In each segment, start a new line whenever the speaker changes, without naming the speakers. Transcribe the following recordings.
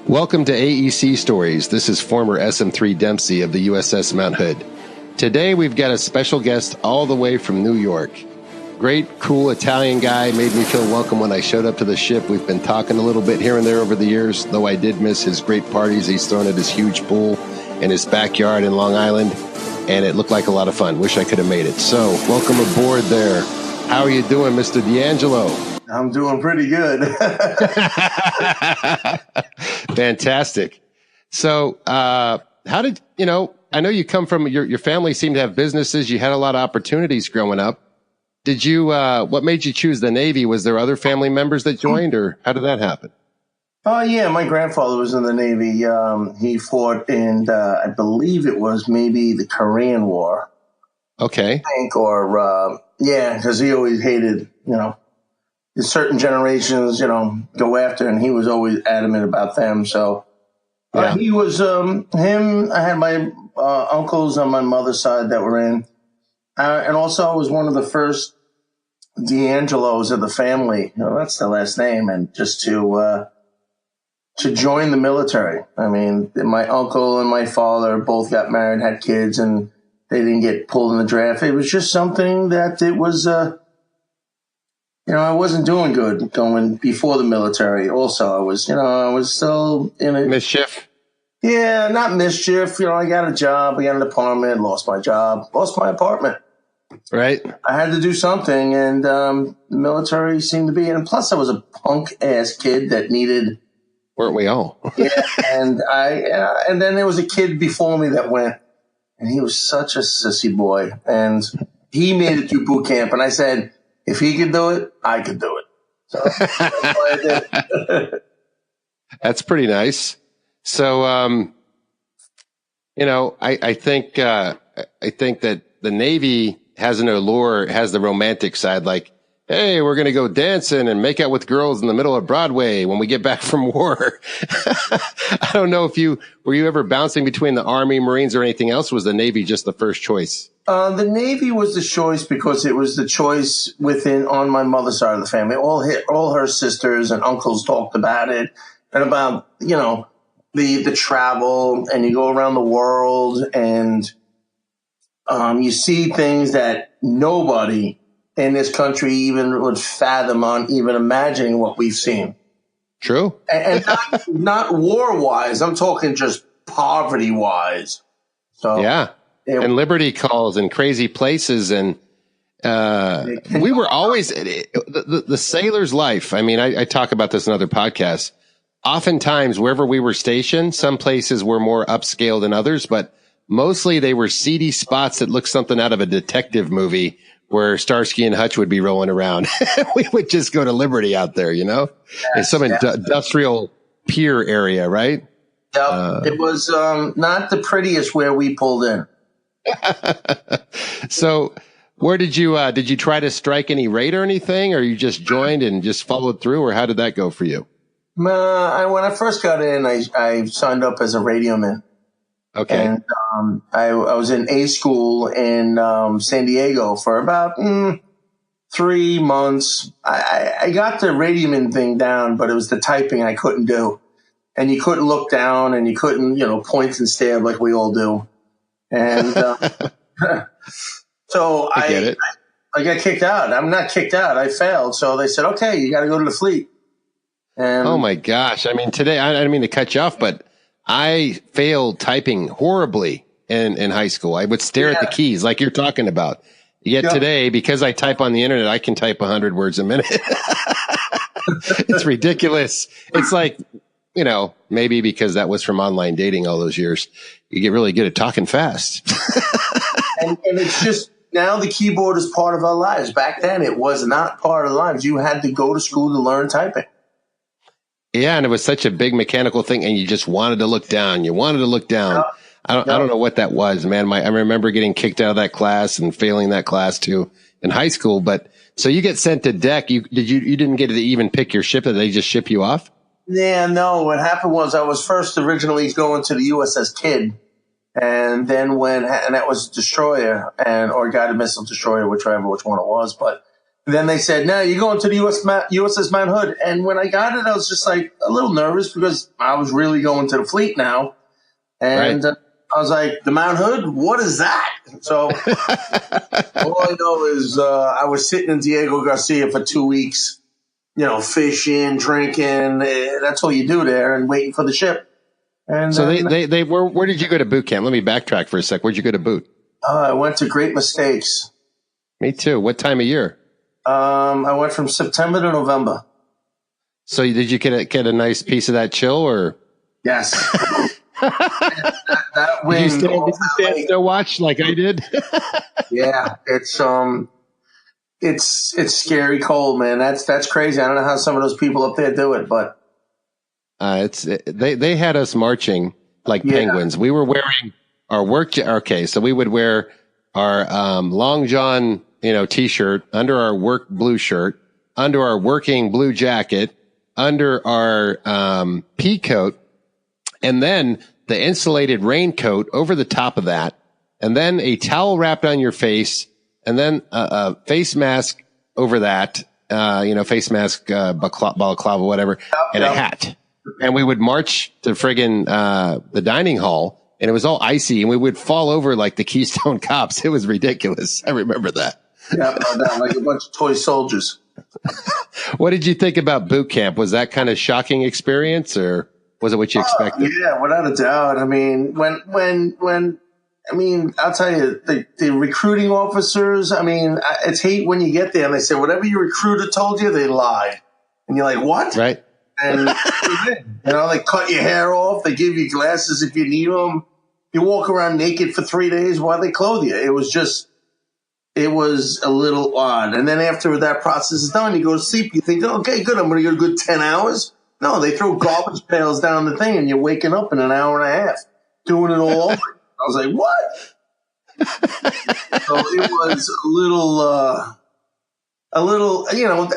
Welcome to AEC Stories. This is former SM-3 Dempsey of the USS Mount Hood. Today we've got a special guest all the way from New York. Great, cool Italian guy, made me feel welcome when I showed up to the ship. We've been talking a little bit here and there over the years, though I did miss his great parties he's thrown at his huge pool in his backyard in Long Island, and it looked like a lot of fun. Wish I could have made it. So, welcome aboard there. How are you doing, Mr. D'angelo?
I'm doing pretty good.
Fantastic. So, how did, I know you come from, your family seemed to have businesses. You had a lot of opportunities growing up. Did you, what made you choose the Navy? Was there other family members that joined, or how did that happen?
Oh, yeah. My grandfather was in the Navy. He fought in, I believe it was maybe the Korean War.
Okay.
I think, because he always hated, certain generations, go after, and he was always adamant about them. So he was him. I had my uncles on my mother's side that were in, and also I was one of the first D'Angelos of the family. That's the last name, and just to join the military. I mean, my uncle and my father both got married, had kids, and they didn't get pulled in the draft. It was just something that it was. I wasn't doing good going before the military. Also, I was still in it.
Mischief?
Yeah, not mischief. I got a job, I got an apartment, lost my job, lost my apartment.
Right.
I had to do something, and the military seemed to be. And plus, I was a punk-ass kid that needed.
Weren't we all?
Yeah, and and then there was a kid before me that went, and he was such a sissy boy, and he made it through boot camp, and I said, if he could do it, I could do it. So that's what I did.
That's pretty nice. So, I think that the Navy has an allure, has the romantic side, like, hey, we're going to go dancing and make out with girls in the middle of Broadway when we get back from war. I don't know if were you ever bouncing between the Army, Marines, or anything else? Was the Navy just the first choice?
The Navy was the choice because it was the choice on my mother's side of the family. All her sisters and uncles talked about it and about, the travel, and you go around the world and you see things that nobody in this country even would fathom on even imagining what we've seen.
True.
And not war-wise. I'm talking just poverty-wise. So
yeah. And liberty calls and crazy places. And we were always the sailor's life. I mean, I talk about this in other podcasts. Oftentimes, wherever we were stationed, some places were more upscale than others, but mostly they were seedy spots that looked something out of a detective movie where Starsky and Hutch would be rolling around. We would just go to Liberty out there,
Yes,
in some industrial pier area, right?
Yep. It was not the prettiest where we pulled in.
So where did you try to strike any raid or anything, or you just joined and just followed through, or how did that go for you?
When I first got in, I signed up as a radio man.
Okay.
And I was in A school in San Diego for about 3 months. I got the radioman thing down, but it was the typing I couldn't do. And you couldn't look down, and you couldn't, point and stab like we all do. And so I
get it.
I got kicked out. I'm not kicked out. I failed. So they said, okay, you got to go to the fleet. And
oh my gosh. I mean, today, I didn't mean to cut you off, but I failed typing horribly in high school. I would stare at the keys like you're talking about. Yet today, because I type on the internet, I can type 100 words a minute. It's ridiculous. It's like, maybe because that was from online dating all those years, you get really good at talking fast.
and it's just, now the keyboard is part of our lives. Back then, it was not part of the lives. You had to go to school to learn typing.
Yeah, and it was such a big mechanical thing, and you just wanted to look down. You wanted to look down. I don't know what that was, man. I remember getting kicked out of that class and failing that class too in high school. But so you get sent to deck. You didn't get to even pick your ship. Did they just ship you off?
Yeah, no. What happened was I was first originally going to the USS Kidd, and then and that was destroyer or guided missile destroyer, which one it was. But Then they said, no, you're going to the USS Mount Hood. And when I got it, I was just like a little nervous because I was really going to the fleet now. And I was like, the Mount Hood? What is that? So all I know is I was sitting in Diego Garcia for 2 weeks, fishing, drinking. That's all you do there, and waiting for the ship. And
so where did you go to boot camp? Let me backtrack for a sec. Where'd you go to boot?
I went to Great Mistakes.
Me too. What time of year?
I went from September to November.
So did you get a nice piece of that chill, or? Yes.
that wind.
Did you stand to watch like I did?
Yeah, it's scary cold, man. That's crazy. I don't know how some of those people up there do it, but
they had us marching like penguins. We were wearing our work. Okay, so we would wear our long john, t-shirt under our work blue shirt, under our working blue jacket, under our pea coat, and then the insulated raincoat over the top of that, and then a towel wrapped on your face, and then a face mask over that, face mask, balaclava, whatever, and a hat. And we would march to friggin' the dining hall, and it was all icy, and we would fall over like the Keystone Cops. It was ridiculous. I remember that.
Yeah, like a bunch of toy soldiers.
What did you think about boot camp? Was that kind of shocking experience, or was it what you expected?
Yeah, without a doubt. I mean, I'll tell you, the recruiting officers, it's hate when you get there and they say, whatever your recruiter told you, they lied. And you're like, what?
Right.
And, they cut your hair off. They give you glasses if you need them. You walk around naked for 3 days while they clothe you. It was a little odd. And then after that process is done, you go to sleep. You think, okay, good, I'm going to get a good 10 hours. No, they throw garbage pails down the thing and you're waking up in an hour and a half doing it all over. I was like, what? So it was a little,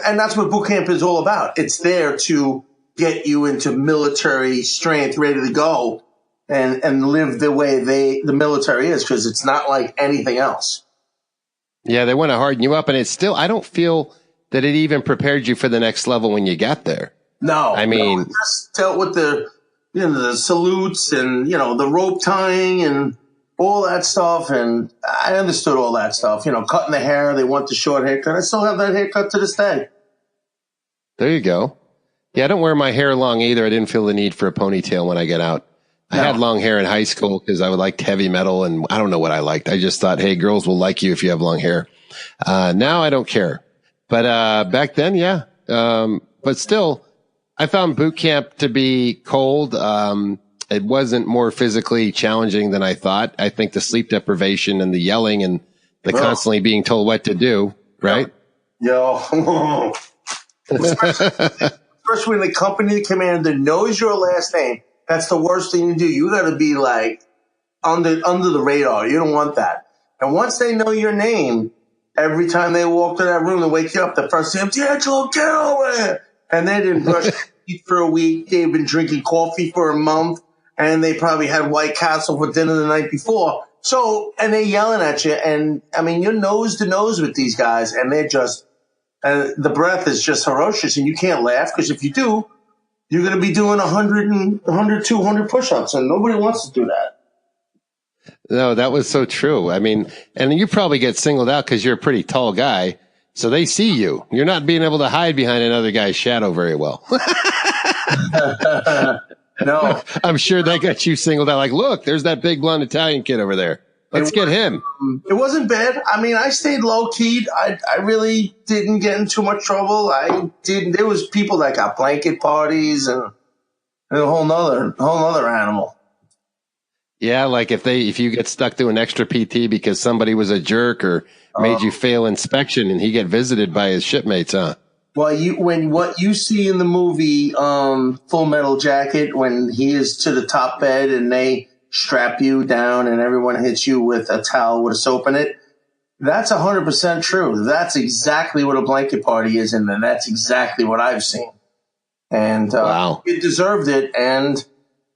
and that's what boot camp is all about. It's there to get you into military strength, ready to go and live the way the military is, because it's not like anything else.
Yeah, they want to harden you up, and it's still, I don't feel that it even prepared you for the next level when you got there.
No, just dealt with the salutes and, the rope tying and all that stuff. And I understood all that stuff, cutting the hair. They want the short haircut. I still have that haircut to this day.
There you go. Yeah, I don't wear my hair long either. I didn't feel the need for a ponytail when I get out. I had long hair in high school because I liked heavy metal, and I don't know what I liked. I just thought, hey, girls will like you if you have long hair. Now I don't care. But back then, yeah. But still, I found boot camp to be cold. It wasn't more physically challenging than I thought. I think the sleep deprivation and the yelling and the constantly being told what to do, right?
Yo. Especially when the company commander knows your last name. That's the worst thing to do. You got to be like under the radar. You don't want that. And once they know your name, every time they walk to that room to wake you up, the first thing, D'Angelo, get over here. And they didn't brush teeth for a week. They've been drinking coffee for a month, and they probably had White Castle for dinner the night before. So, and they're yelling at you. And you're nose to nose with these guys, and they're just, the breath is just ferocious, and you can't laugh, because if you do, you're going to be doing 100, 200 push-ups, and nobody wants to do that.
No, that was so true. And you probably get singled out because you're a pretty tall guy, so they see you. You're not being able to hide behind another guy's shadow very well.
No.
I'm sure that got you singled out. Like, look, there's that big blonde Italian kid over there. Let's get him.
It wasn't bad. I stayed low-keyed. I really didn't get in too much trouble. There was people that got blanket parties and a whole nother animal.
Yeah, like if you get stuck doing extra PT because somebody was a jerk or made you fail inspection and he get visited by his shipmates, huh?
Well, what you see in the movie Full Metal Jacket, when he is to the top bed and they strap you down and everyone hits you with a towel with a soap in it, that's 100% true. That's exactly what a blanket party is, and that's exactly what I've seen. And
wow.
It deserved it, and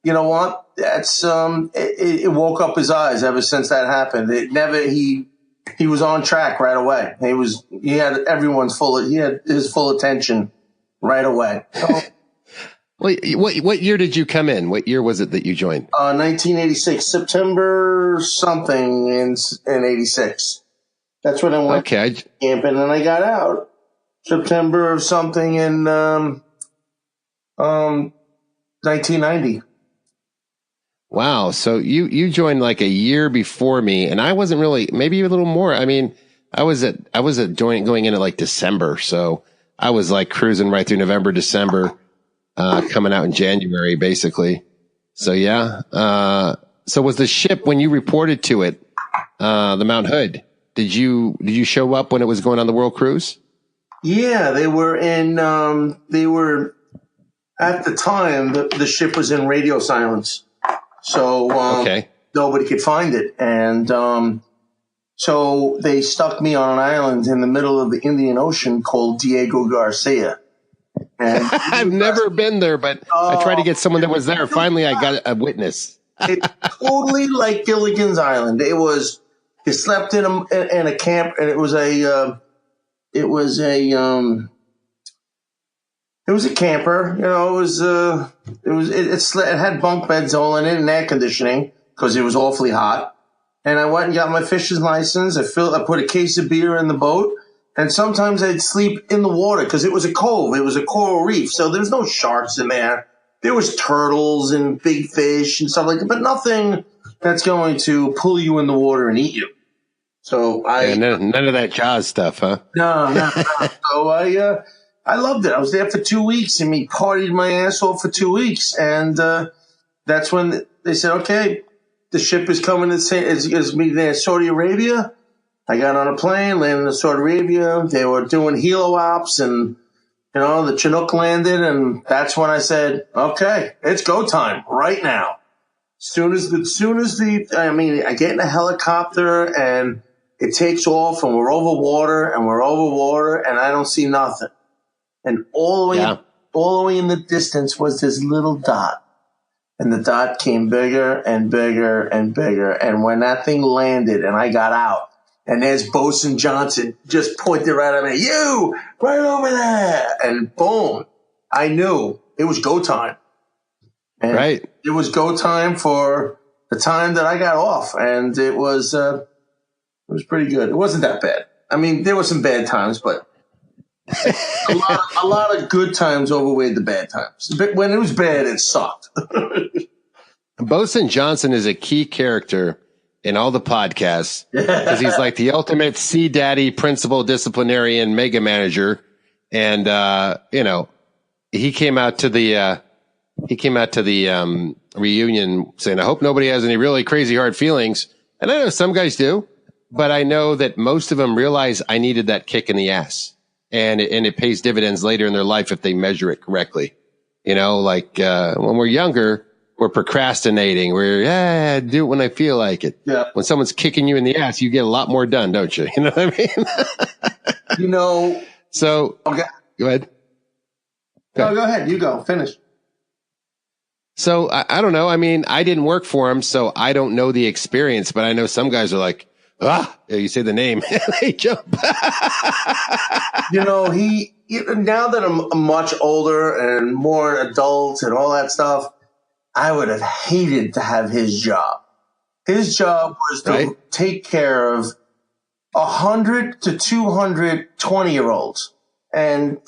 you know what? That's it woke up his eyes ever since that happened. He he was on track right away. He had his full attention right away. So,
what year did you come in? What year was it that you joined?
1986, September something in 86. That's when I went camping, and I got out September of something in 1990.
Wow. So you joined like a year before me, and I wasn't really, maybe a little more. I mean, I was going in at like December. So I was like cruising right through November, December, coming out in January, basically. So yeah. So was the ship, when you reported to it, the Mount Hood, did you show up when it was going on the World Cruise?
Yeah, they were at the time, the ship was in radio silence. So nobody could find it. And so they stuck me on an island in the middle of the Indian Ocean called Diego Garcia. And
I've never been there, but I tried to get someone that was there. Finally, I got a witness.
It's totally like Gilligan's Island. You slept in a camp, and it was a camper. You know, it had bunk beds all in it and air conditioning because it was awfully hot. And I went and got my fishing license. I put a case of beer in the boat, and sometimes I'd sleep in the water because it was a cove. It was a coral reef, so there's no sharks in there. There was turtles and big fish and stuff like that, but nothing that's going to pull you in the water and eat you. So
none of that Jaws stuff, huh?
No. So I loved it. I was there for 2 weeks, and we partied my ass off for 2 weeks. And that's when they said, okay, the ship is coming is meeting in Saudi Arabia. I got on a plane, landed in Saudi Arabia. They were doing helo ops, and the Chinook landed, and that's when I said, okay, it's go time right now. I get in a helicopter, and it takes off, and we're over water, and I don't see nothing. And all the way in the distance was this little dot. And the dot came bigger and bigger and bigger. And when that thing landed and I got out, and there's Boatswain Johnson just pointed right at me, you, right over there. And boom, I knew it was go time. And it was go time for the time that I got off. And it was pretty good. It wasn't that bad. I mean, there were some bad times, but a lot of good times overweighed the bad times. But when it was bad, it sucked.
Boatswain Johnson is a key character in all the podcasts because he's like the ultimate sea daddy, principal, disciplinarian, mega manager. And, he came out to the reunion saying, I hope nobody has any really crazy hard feelings. And I know some guys do, but I know that most of them realize I needed that kick in the ass. And it pays dividends later in their life if they measure it correctly. When we're younger, we're procrastinating. We're, do it when I feel like it.
Yeah.
When someone's kicking you in the ass, you get a lot more done, don't you? You know what I mean? So,
okay.
Go ahead.
No, go ahead. You go. Finish.
So, I don't know. I mean, I didn't work for him, so I don't know the experience, but I know some guys are like, you say the name, they jump.
Now that I'm much older and more adult and all that stuff, I would have hated to have his job. His job was to take care of 100 to 200 20-year-olds. And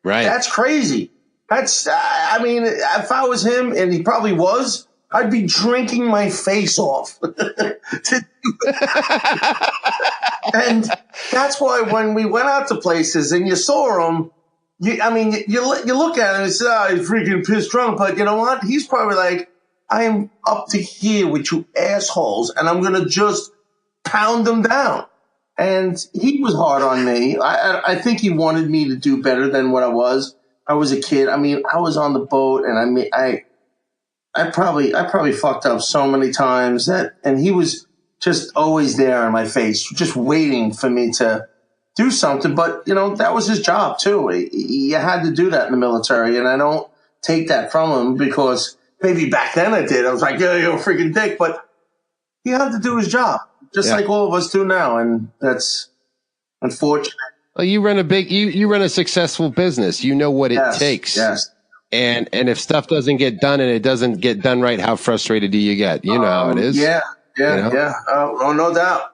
that's crazy. If I was him, and he probably was, I'd be drinking my face off. And that's why when we went out to places and you saw him, you look at him and say, he's freaking pissed drunk. But you know what? He's probably like, I am up to here with you assholes, and I'm going to just pound them down. And he was hard on me. I think he wanted me to do better than what I was. I was a kid. I mean, I was on the boat, and I probably fucked up so many times and he was just always there in my face, just waiting for me to do something. But, that was his job too. He had to do that in the military, and I don't take that from him because maybe back then I did. I was like, yeah, you're a freaking dick, but he had to do his job. just like all of us do now, and that's unfortunate.
Well, you run you run a successful business. You know what it takes.
Yes.
And if stuff doesn't get done and it doesn't get done right, how frustrated do you get? You know how it is.
Yeah. Oh, no doubt.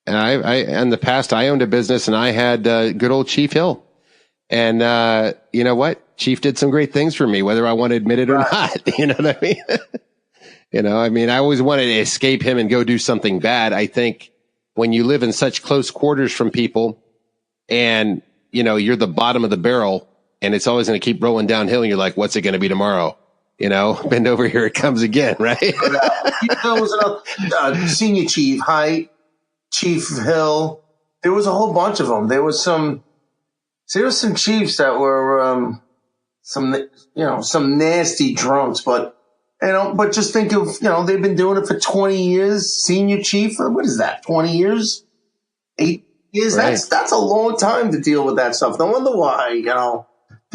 And I in the past, I owned a business, and I had good old Chief Hill. And you know what? Chief did some great things for me, whether I want to admit it or not. You know what I mean? I mean, I always wanted to escape him and go do something bad. I think when you live in such close quarters from people, and you're the bottom of the barrel, and it's always going to keep rolling downhill, and you're like, what's it going to be tomorrow? Bend over, here it comes again, right?
There was another senior chief, Height, Chief Hill. There was a whole bunch of them. There was some chiefs that were some nasty drunks, but just think of they've been doing it for 20 years. Senior chief, what is that? 20 years, 8 years. Right. That's a long time to deal with that stuff. No wonder why you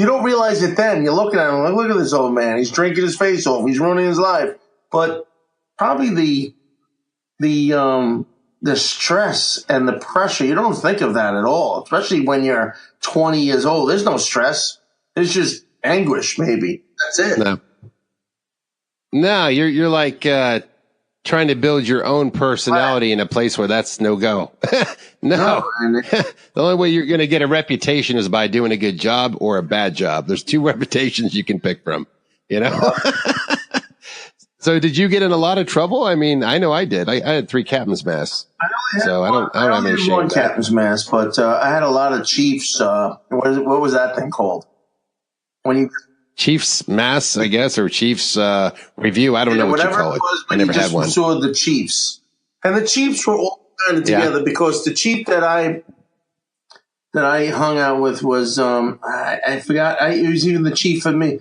don't realize it then. You're looking at him like, look at this old man. He's drinking his face off. He's ruining his life. But probably the stress and the pressure, you don't think of that at all, especially when you're 20 years old. There's no stress. It's just anguish, maybe. That's it.
No, you're like trying to build your own personality in a place where that's no go. No. The only way you're going to get a reputation is by doing a good job or a bad job. There's two reputations you can pick from, So did you get in a lot of trouble? I mean, I know I did. I had 3 captain's mass. I don't have any shame.
One captain's mass, but I had a lot of chiefs. What was that thing called?
Chiefs mass, I guess, or Chiefs review. I don't know what you call it. I never had one.
Saw the chiefs, and the chiefs were all kind of together because the chief that I hung out with was I forgot. It was even the chief of me,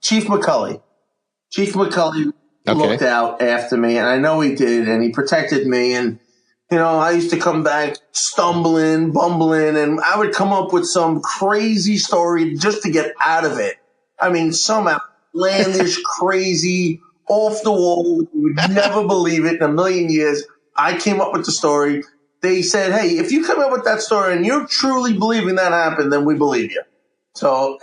Chief McCulley. Chief McCulley looked out after me, and I know he did, and he protected me. And I used to come back stumbling, bumbling, and I would come up with some crazy story just to get out of it. I mean, some outlandish, crazy, off the wall. You would never believe it in a million years. I came up with the story. They said, hey, if you come up with that story and you're truly believing that happened, then we believe you. So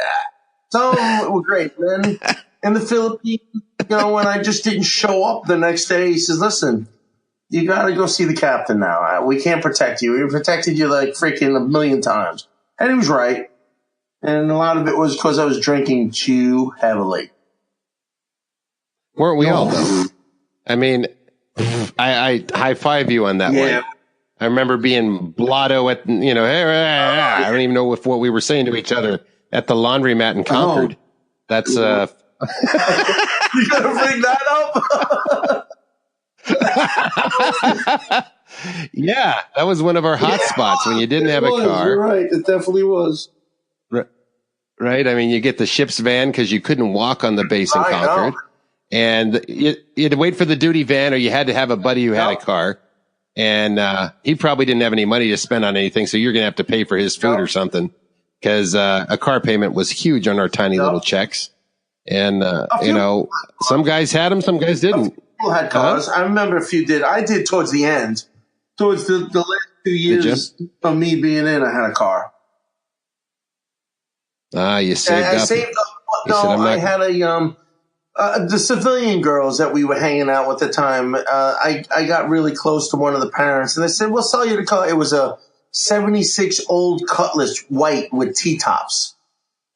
some were great. Then in the Philippines, when I just didn't show up the next day, he says, listen, you got to go see the captain now. We can't protect you. We protected you like freaking a million times. And he was right. And a lot of it was because I was drinking too heavily.
Weren't we all, though? I mean, I high-five you on that one. I remember being blotto at, I don't even know what we were saying to each other at the laundromat in Concord. That's, you
gotta bring that
up? Yeah, that was one of our hot spots when you didn't have a car.
You're right, it definitely was.
Right? I mean, you get the ship's van because you couldn't walk on the base in Concord. And you had to wait for the duty van, or you had to have a buddy who had a car. And he probably didn't have any money to spend on anything, so you're going to have to pay for his food or something, because a car payment was huge on our tiny little checks. And, some guys had them, some guys didn't.
People had cars. I remember a few did. I did towards the end. Towards the last 2 years of me being in, I had a car.
You saved up.
I saved up. I had the civilian girls that we were hanging out with at the time. I got really close to one of the parents, and they said, we'll sell you the car. It was a 76 old Cutlass white with T-tops.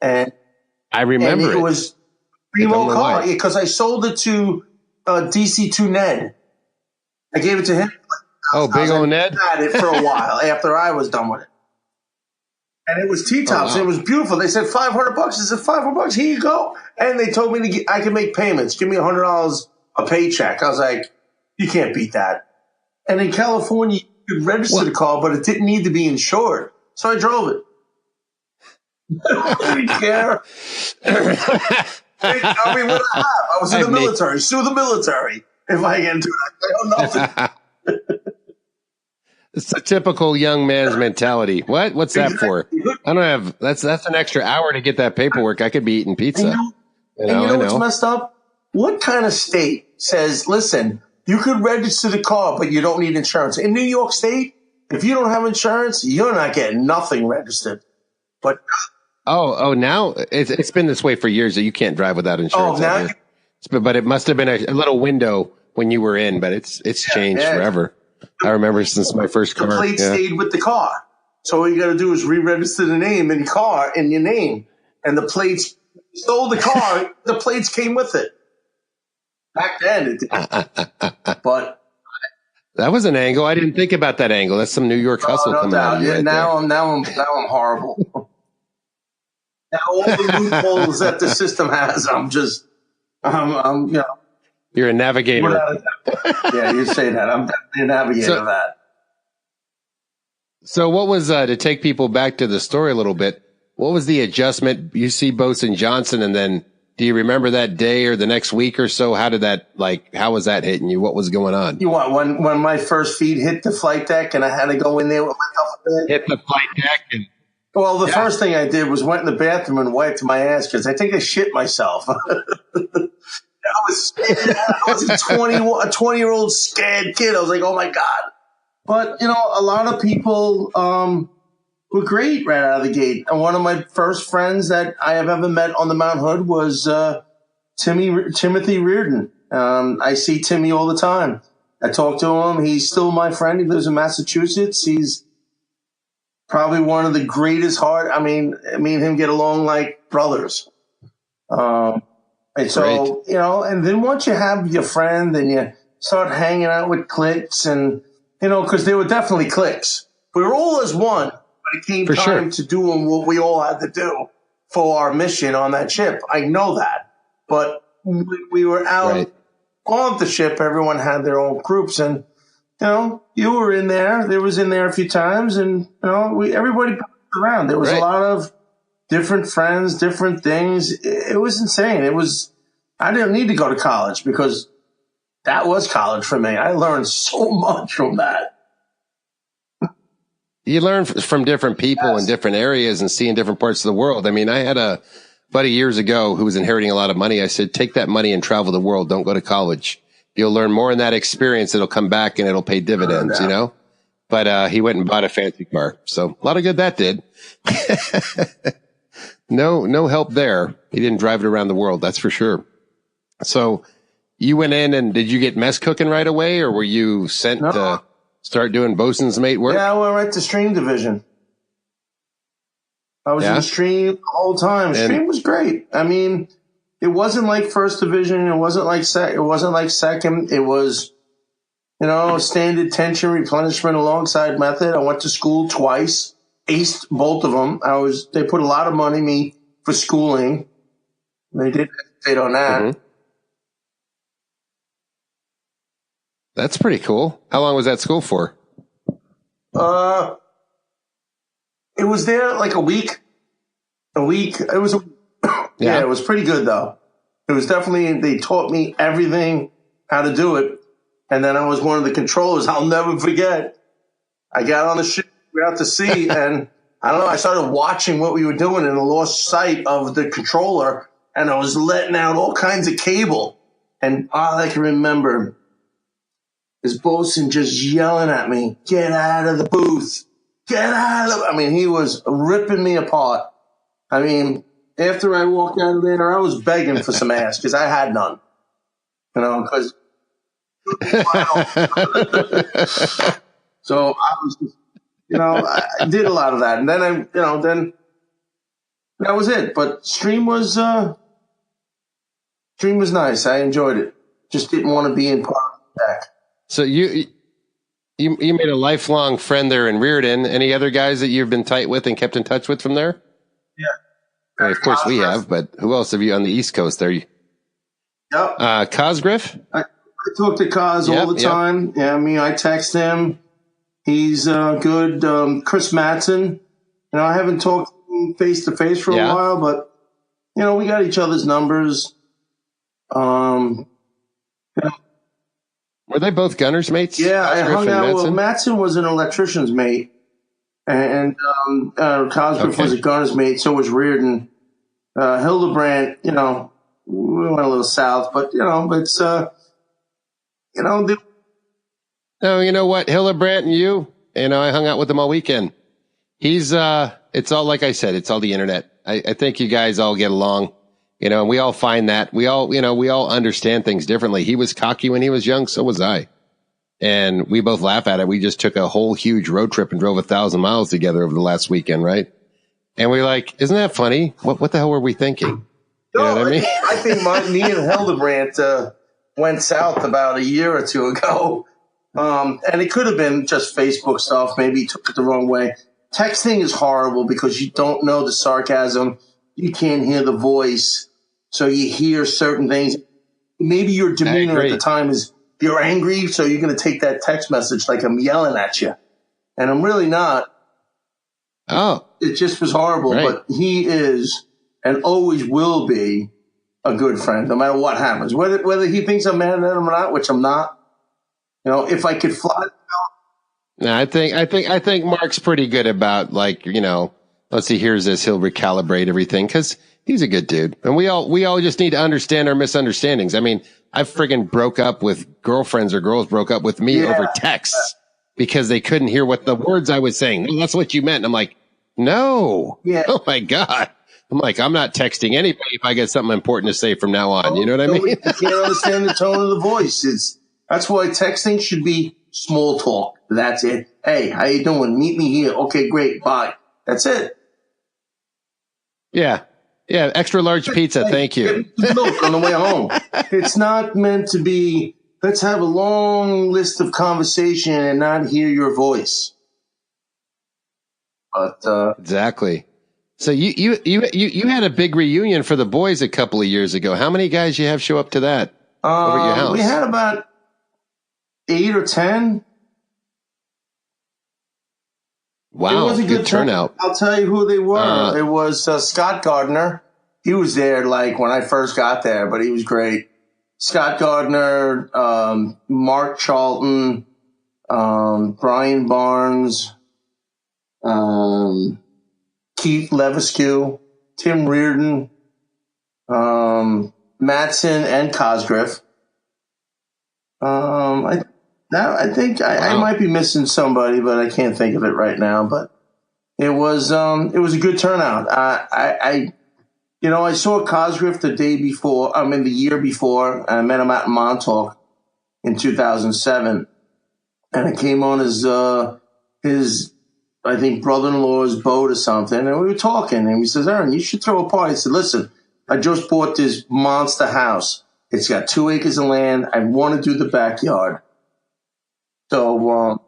And
I remember
and it was primo car because I sold it to DC2 Ned. I gave it to him.
Big old Ned?
I had it for a while after I was done with it. And it was T-tops. And it was beautiful. They said $500. I said, $500? Here you go. And they told me I could make payments. Give me $100 a paycheck. I was like, you can't beat that. And in California, you could register the car, but it didn't need to be insured. So I drove it. I didn't care. I mean, what I have? I was in the military. Sue the military if I get into it. I don't know.
It's a typical young man's mentality. What's that for? I don't have. That's an extra hour to get that paperwork. I could be eating pizza.
You know what's messed up? What kind of state says, listen, You could register the car, but you don't need insurance. In New York State, if you don't have insurance, you're not getting nothing registered. But
now it's been this way for years that you can't drive without insurance. But it must have been a little window when you were in, but it's changed forever. I remember since my first car.
The plate stayed with the car. So all you got to do is re-register the name in your car in your name. And the plates stole the car. The plates came with it. Back then it did. But
that was an angle. I didn't think about that angle. That's some New York hustle coming out of you. Right
now I'm horrible. Now all the loopholes that the system has, I'm
You're a navigator.
Yeah, you say that. I'm definitely a navigator of that.
So what was, to take people back to the story a little bit, what was the adjustment? You see Boatswain Johnson, and then do you remember that day or the next week or so? How was that hitting you? What was going on?
You want when my first feet hit the flight deck and I had to go in there with my helmet?
Hit the flight deck and...
Well, the first thing I did was went in the bathroom and wiped my ass because I think I shit myself. I was a 20-year-old scared kid. I was like, oh my God. But, a lot of people were great right out of the gate. And one of my first friends that I have ever met on the Mount Hood was Timothy Reardon. I see Timmy all the time. I talk to him. He's still my friend. He lives in Massachusetts. He's probably one of the greatest me and him get along like brothers. And so, and then once you have your friend and you start hanging out with cliques and, because there were definitely cliques. We were all as one, but it came time to doing what we all had to do for our mission on that ship. I know that. But we were out on the ship. Everyone had their own groups and, you were in there. There was in there a few times, and everybody passed around. There was a lot of different friends, different things. It was insane. I didn't need to go to college because that was college for me. I learned so much from that.
You learn from different people in different areas and seeing different parts of the world. I mean, I had a buddy years ago who was inheriting a lot of money. I said, take that money and travel the world. Don't go to college. You'll learn more in that experience. It'll come back and it'll pay dividends, But he went and bought a fancy car. So a lot of good that did. No help there. He didn't drive it around the world. That's for sure. So you went in and did you get mess cooking right away, or were you sent to start doing bosun's mate work?
Yeah, I went right to stream division. I was in stream the whole time. Stream was great. I mean, it wasn't like first division. It wasn't like second. It was, standard tension replenishment alongside method. I went to school twice, aced both of them. They put a lot of money in me for schooling. They did hesitate on that.
Mm-hmm. That's pretty cool. How long was that school for?
It was there like a week. It was it was pretty good though. It was definitely, they taught me everything, how to do it. And then I was one of the controllers. I'll never forget. I got on the ship, we were out to sea, and I don't know, I started watching what we were doing and I lost sight of the controller, and I was letting out all kinds of cable. And all I can remember is bosun just yelling at me, get out of the booth. Get out of the... I mean, he was ripping me apart. I mean, after I walked out of there, I was begging for some ass because I had none. Because... So I was just, I did a lot of that. And then then that was it. But stream was nice. I enjoyed it. Just didn't want to be in part of the deck.
So you made a lifelong friend there in Reardon. Any other guys that you've been tight with and kept in touch with from there?
Yeah.
Well, of course we have, but who else have you on the East Coast there?
Yep.
Cosgriff?
I talk to Cos all the time. Yeah, I text him. He's good. Chris Mattson. I haven't talked face to face for a while, but we got each other's numbers.
Were they both gunners mates?
Yeah, I hung out. Well, Mattson was an electrician's mate, and Cosgrove was a gunner's mate. So was Reardon. Hildebrandt, we went a little south, but it's You know,
No, you know what? Hillebrand and you know, I hung out with him all weekend. He's, it's all, like I said, it's all the internet. I think you guys all get along, you know, and we all find that we all understand things differently. He was cocky when he was young. So was I. And we both laugh at it. We just took a whole huge road trip and drove 1,000 miles together over the last weekend. Right. And we're like, isn't that funny? What the hell were we thinking? You know what I mean?
I think me and Hildebrandt went south about a year or two ago. And it could have been just Facebook stuff. Maybe he took it the wrong way. Texting is horrible because you don't know the sarcasm. You can't hear the voice. So you hear certain things. Maybe your demeanor at the time is you're angry. So you're going to take that text message like I'm yelling at you. And I'm really not.
Oh.
It just was horrible. Right. But he is and always will be a good friend, no matter what happens. Whether he thinks I'm mad at him or not, which I'm not. You know, if I could fly.
No, I think Mark's pretty good about, like, you know, once he hears this, he'll recalibrate everything because he's a good dude. And we all just need to understand our misunderstandings. I mean, I friggin' broke up with girlfriends, or girls broke up with me over texts because they couldn't hear what the words I was saying. Well, that's what you meant. And I'm like, no. Yeah. Oh my God. I'm like, I'm not texting anybody if I get something important to say from now on. You know what I mean?
You can't understand the tone of the voice. That's why texting should be small talk. That's it. Hey, how you doing? Meet me here. Okay, great. Bye. That's it.
Yeah. Yeah. Extra large pizza. Thank you.
Get milk on the way home. It's not meant to be, let's have a long list of conversation and not hear your voice. But,
exactly. So you had a big reunion for the boys a couple of years ago. How many guys you have show up to that over at your house?
We had about 8 or 10.
Wow,
it was a good
turnout.
I'll tell you who they were. It was Scott Gardner. He was there like when I first got there, but he was great. Scott Gardner, Mark Charlton, Brian Barnes, Keith Levesque, Tim Reardon, Matson, and Cosgriff. I think I might be missing somebody, but I can't think of it right now. But it was a good turnout. I saw Cosgriff the year before, and I met him out in Montauk in 2007, and I came on his I think brother-in-law's boat or something, and we were talking, and he says, "Aaron, you should throw a party." I said, "Listen, I just bought this monster house. It's got 2 acres of land. I want to do the backyard." So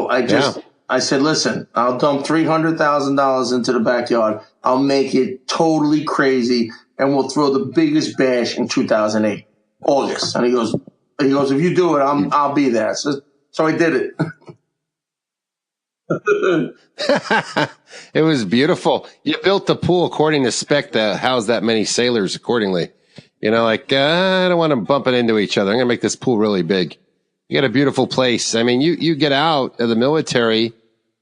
I said, "Listen, I'll dump $300,000 into the backyard. I'll make it totally crazy, and we'll throw the biggest bash in 2008, August." And he goes, "If you do it, I'll be there." So I did it.
It was beautiful. You built the pool according to spec to house that many sailors accordingly. You know, like, I don't want them bumping into each other. I'm going to make this pool really big. You got a beautiful place. I mean, you get out of the military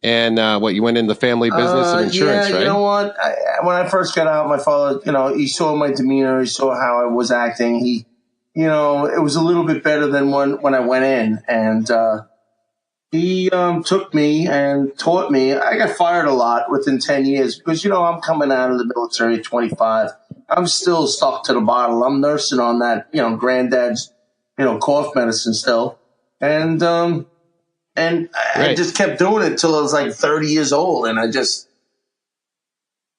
and, you went in the family business of insurance, right?
You know what? When I first got out, my father, he saw my demeanor. He saw how I was acting. It was a little bit better than when I went in. And, he took me and taught me. I got fired a lot within 10 years because, I'm coming out of the military at 25. I'm still stuck to the bottle. I'm nursing on that, granddad's, cough medicine still. And I just kept doing it till I was like 30 years old. And I just,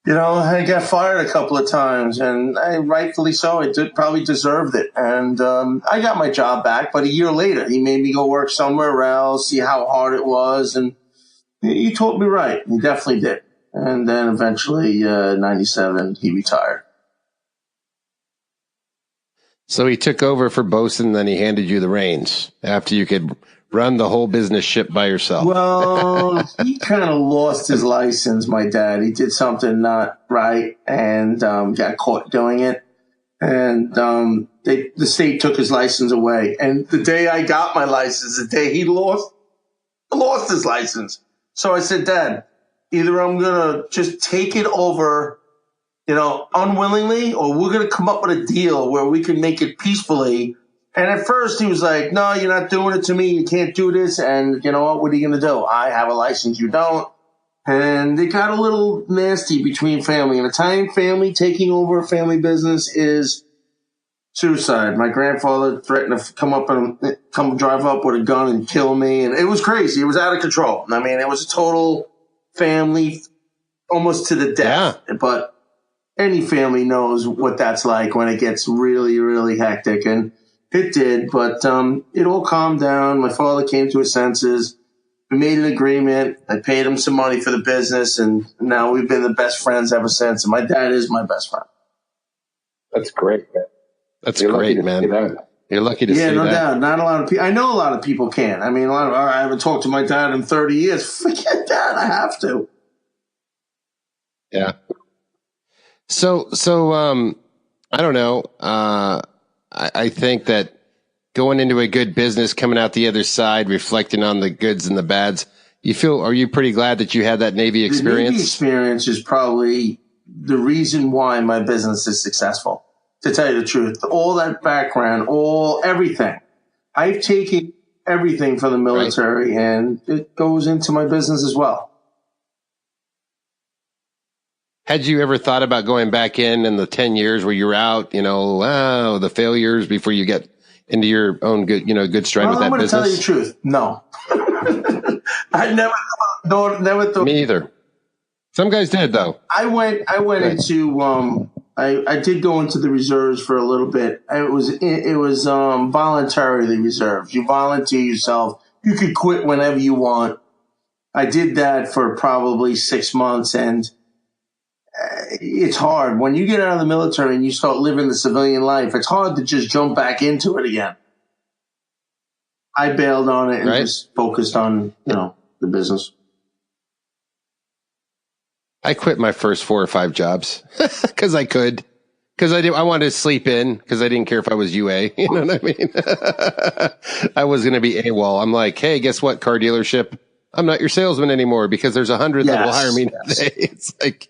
I got fired a couple of times, and rightfully so. I probably deserved it. And I got my job back, but a year later, he made me go work somewhere else, see how hard it was. And he taught me right. He definitely did. And then eventually, 97, he retired.
So he took over for Boatswain, then he handed you the reins after you could run the whole business ship by yourself.
Well, he kind of lost his license, my dad. He did something not right and got caught doing it. And the state took his license away. And the day I got my license, the day he lost his license. So I said, "Dad, either I'm going to just take it over, unwillingly, or we're going to come up with a deal where we can make it peacefully And at first he was like, no, you're not doing it to me. You can't do this. And you know what are you going to do? I have a license. You don't. And it got a little nasty between family. An Italian family taking over a family business is suicide. My grandfather threatened to come drive up with a gun and kill me. And it was crazy. It was out of control. I mean, it was a total family, almost to the death. Yeah. But any family knows what that's like when it gets really, really hectic. And it did. But it all calmed down. My father came to his senses. We made an agreement. I paid him some money for the business, and now we've been the best friends ever since. And my dad is my best friend.
That's great, man. That's great, man. You're lucky to see that. Yeah, no doubt.
Not a lot of people. I know a lot of people can. I mean, I haven't talked to my dad in 30 years. Forget that. I have to.
Yeah. So I don't know. I think that going into a good business, coming out the other side, reflecting on the goods and the bads, are you pretty glad that you had that Navy experience?
The Navy experience is probably the reason why my business is successful, to tell you the truth. All that background, everything. I've taken everything from the military, and it goes into my business as well.
Had you ever thought about going back in the 10 years where you're out, the failures before you get into your own good stride with that business?
I'm going to tell you the truth. No. I never thought.
Me either. Some guys did, though.
I went into, I did go into the reserves for a little bit. It was voluntarily reserves. You volunteer yourself. You could quit whenever you want. I did that for probably 6 months, and it's hard. When you get out of the military and you start living the civilian life, it's hard to just jump back into it again. I bailed on it and just focused on, the business.
I quit my first 4 or 5 jobs because I could. Because I wanted to sleep in because I didn't care if I was UA. You know what I mean? I was going to be AWOL. I'm like, hey, guess what, car dealership? I'm not your salesman anymore because there's 100 that will hire me today. It's like,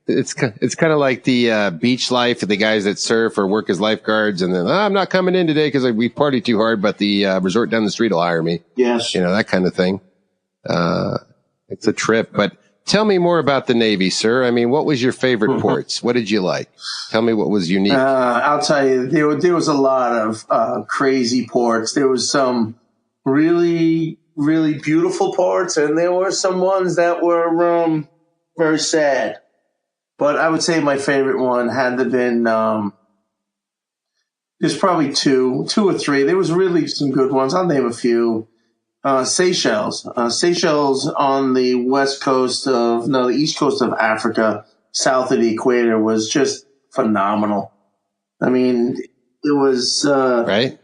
it's kind of like the beach life, the guys that surf or work as lifeguards, and then I'm not coming in today because we party too hard, but the resort down the street will hire me.
Yes,
that kind of thing. It's a trip. But tell me more about the Navy, sir. I mean, what was your favorite ports? What did you like? Tell me what was unique.
I'll tell you, there was a lot of crazy ports. There was some really, really beautiful ports, and there were some ones that were very sad. But I would say my favorite one had to been, there's probably two or three. There was really some good ones. I'll name a few. Seychelles. Seychelles on the the east coast of Africa, south of the equator, was just phenomenal. I mean, it was,
right.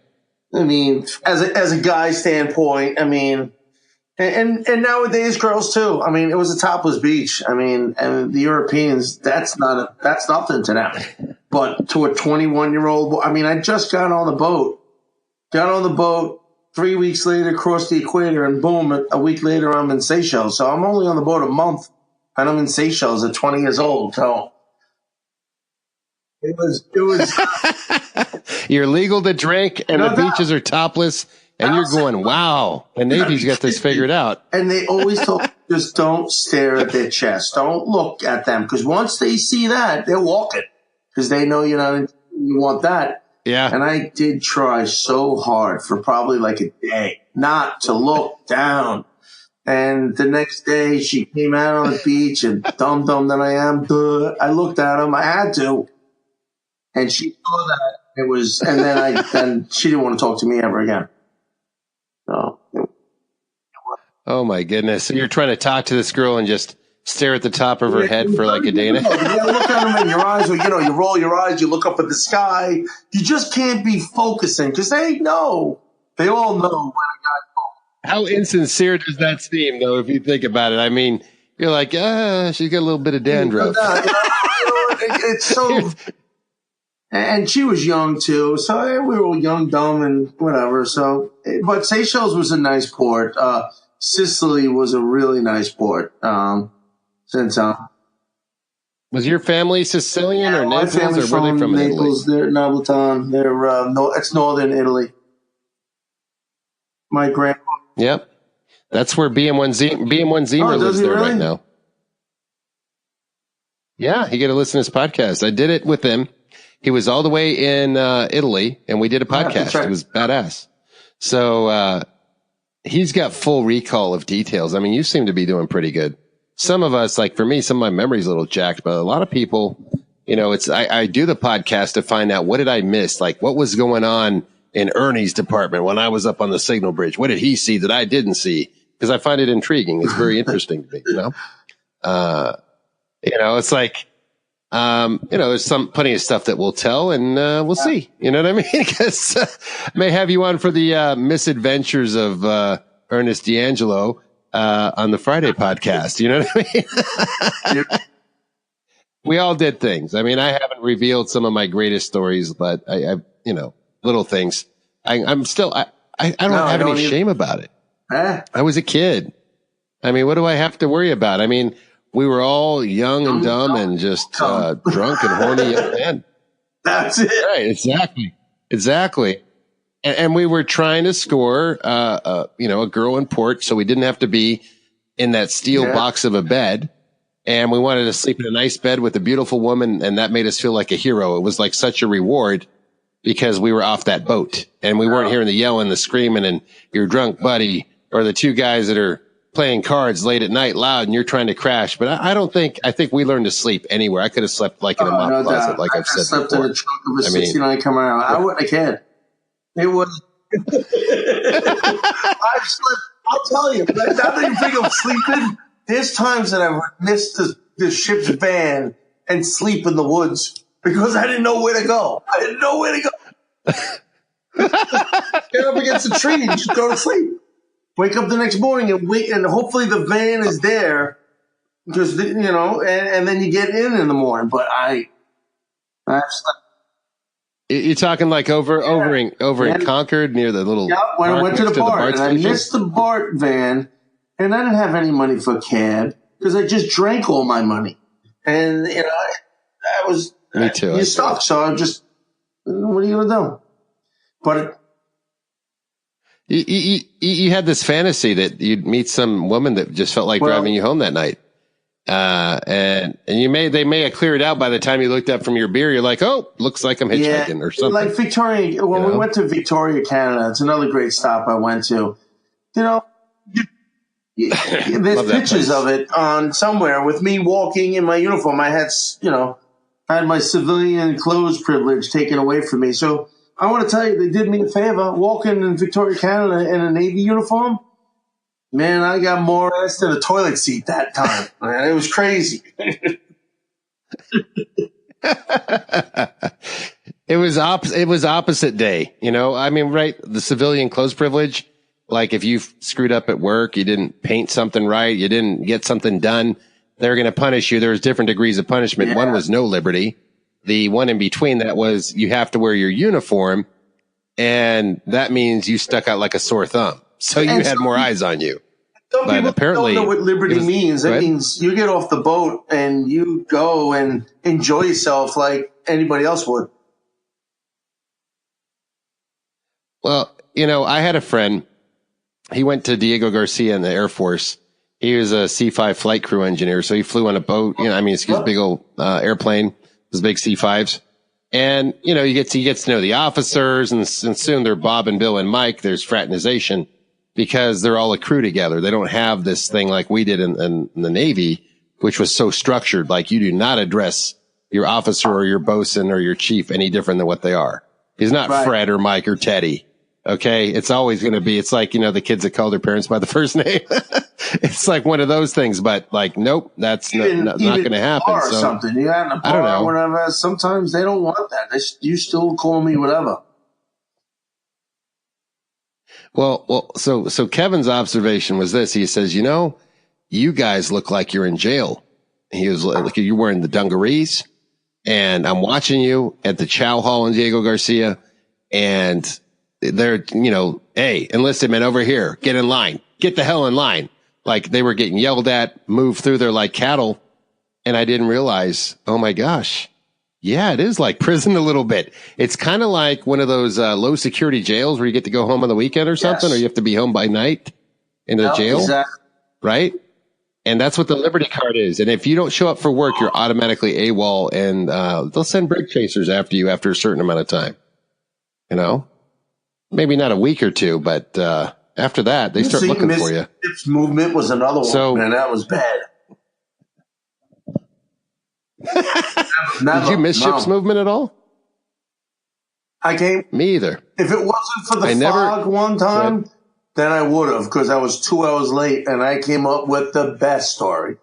I mean, as a guy standpoint, I mean, and nowadays girls too. I mean, it was a topless beach. I mean, and the Europeans, that's nothing to them. But to a 21-year-old, I mean, I just got on the boat. 3 weeks later, crossed the equator, and boom, a week later, I'm in Seychelles. So I'm only on the boat a month, and I'm in Seychelles at 20 years old. So it was.
You're legal to drink, and the beaches are topless, and you're going, wow, the Navy's got this figured out.
And they always told me, just don't stare at their chest. Don't look at them, because once they see that, they're walking, because they know you want that.
Yeah.
And I did try so hard for probably like a day not to look down. And the next day she came out on the beach, and dumb that I am, I looked at him. I had to. And she saw that. It was, and then she didn't want to talk to me ever again. So.
Oh my goodness. So you're trying to talk to this girl and just stare at the top of her head for like a day and a half.
You look at them in your eyes, or, you roll your eyes, you look up at the sky. You just can't be focusing, because they know. They all know when a guy.
How insincere does that seem, though, if you think about it? I mean, you're like, she's got a little bit of dandruff.
It's so. And she was young too, so we were all young, dumb, and whatever. So, but Seychelles was a nice port. Sicily was a really nice port.
Was your family Sicilian or
my
Naples,
family's
or were they from
Naples.
Italy?
They're Napolitan. It's northern Italy. My grandpa.
Yep. That's where BM1 Zemer lives there right now. Yeah, you got to listen to his podcast. I did it with him. He was all the way in Italy, and we did a podcast. It was badass. So he's got full recall of details. I mean, you seem to be doing pretty good. Some of us, like for me, some of my memory's a little jacked, but a lot of people, you know, I do the podcast to find out what did I miss? Like what was going on in Ernie's department when I was up on the signal bridge? What did he see that I didn't see? Because I find it intriguing. It's very interesting to me, you know? It's like, there's plenty of stuff that we'll tell and, we'll see, you know what I mean? Because I may have you on for the, misadventures of, Ernest D'Angelo, on the Friday podcast. You know what I mean? We all did things. I mean, I haven't revealed some of my greatest stories, but I little things. I'm still, I don't have any shame about it. I was a kid. I mean, what do I have to worry about? I mean, we were all young and dumb and just drunk and horny young men.
That's it.
Right, exactly. And we were trying to score, a girl in port, so we didn't have to be in that steel box of a bed. And we wanted to sleep in a nice bed with a beautiful woman, and that made us feel like a hero. It was like such a reward because we were off that boat, and we weren't hearing the yelling, the screaming, and your drunk buddy or the two guys that are playing cards late at night loud, and you're trying to crash. But I think we learned to sleep anywhere. I could have slept like in a mop closet, like I've said
slept
before.
in the trunk of a 69 Camaro. I wouldn't have cared. It was. I've slept. I'll tell you. Now that you think of sleeping, there's times that I've missed the ship's van and sleep in the woods because I didn't know where to go. Get up against a tree and just go to sleep. Wake up the next morning and wait, and hopefully the van is there. Just and then you get in the morning. But I've slept.
You're talking like over in Concord near the little.
Yeah, when I went to the BART, and I missed the BART van, and I didn't have any money for a cab because I just drank all my money, and that was
me too.
You stuck, so I just what are you gonna do? But
you had this fantasy that you'd meet some woman that just felt like driving you home that night. And they may have cleared out by the time you looked up from your beer. You're like, oh, looks like I'm hitchhiking or something.
Like Victoria, when we went to Victoria, Canada, it's another great stop I went to. There's pictures of it on somewhere with me walking in my uniform. I had my civilian clothes privilege taken away from me. So I want to tell you, they did me a favor walking in Victoria, Canada in a Navy uniform. Man, I got more ass than a toilet seat that time. Man, it was crazy.
It was opposite day. I mean, right. The civilian clothes privilege. Like if you screwed up at work, you didn't paint something right, you didn't get something done, they're going to punish you. There was different degrees of punishment. Yeah. One was no liberty. The one in between that was you have to wear your uniform, and that means you stuck out like a sore thumb. So you had more eyes on you.
Some people don't know what liberty means. That means you get off the boat and you go and enjoy yourself like anybody else would.
Well, I had a friend. He went to Diego Garcia in the Air Force. He was a C-5 flight crew engineer. So he flew on a boat, big old airplane, those big C-5s. And, he gets to know the officers, and soon they're Bob and Bill and Mike. There's fraternization because they're all a crew together. They don't have this thing like we did in the Navy, which was so structured. Like you do not address your officer or your bosun or your chief any different than what they are. He's not Fred or Mike or Teddy. Okay. It's always going to be, it's like, the kids that call their parents by the first name. It's like one of those things, but like, nope, that's not going to happen.
Or
so,
something. You got in a bar, I don't know. Or whatever. Sometimes they don't want that. You still call me whatever.
Well, so Kevin's observation was this. He says, you guys look like you're in jail. He was like, you're wearing the dungarees, and I'm watching you at the Chow Hall in Diego Garcia, and they're, hey, enlisted men over here, get in line, get the hell in line. Like they were getting yelled at, moved through there like cattle. and I didn't realize, oh my gosh. Yeah, it is like prison a little bit. It's kind of like one of those low security jails where you get to go home on the weekend or something, or you have to be home by night in the jail,
exactly.
Right? And that's what the Liberty card is. And if you don't show up for work, you're automatically AWOL, and they'll send break chasers after you after a certain amount of time. You know, maybe not a week or two, but after that, they start looking for you.
Ships movement was another one, and that was bad. Never.
Did you miss ships movement at all?
I came.
Me either.
If it wasn't for the fog one time, then I would have, because I was 2 hours late, and I came up with the best story.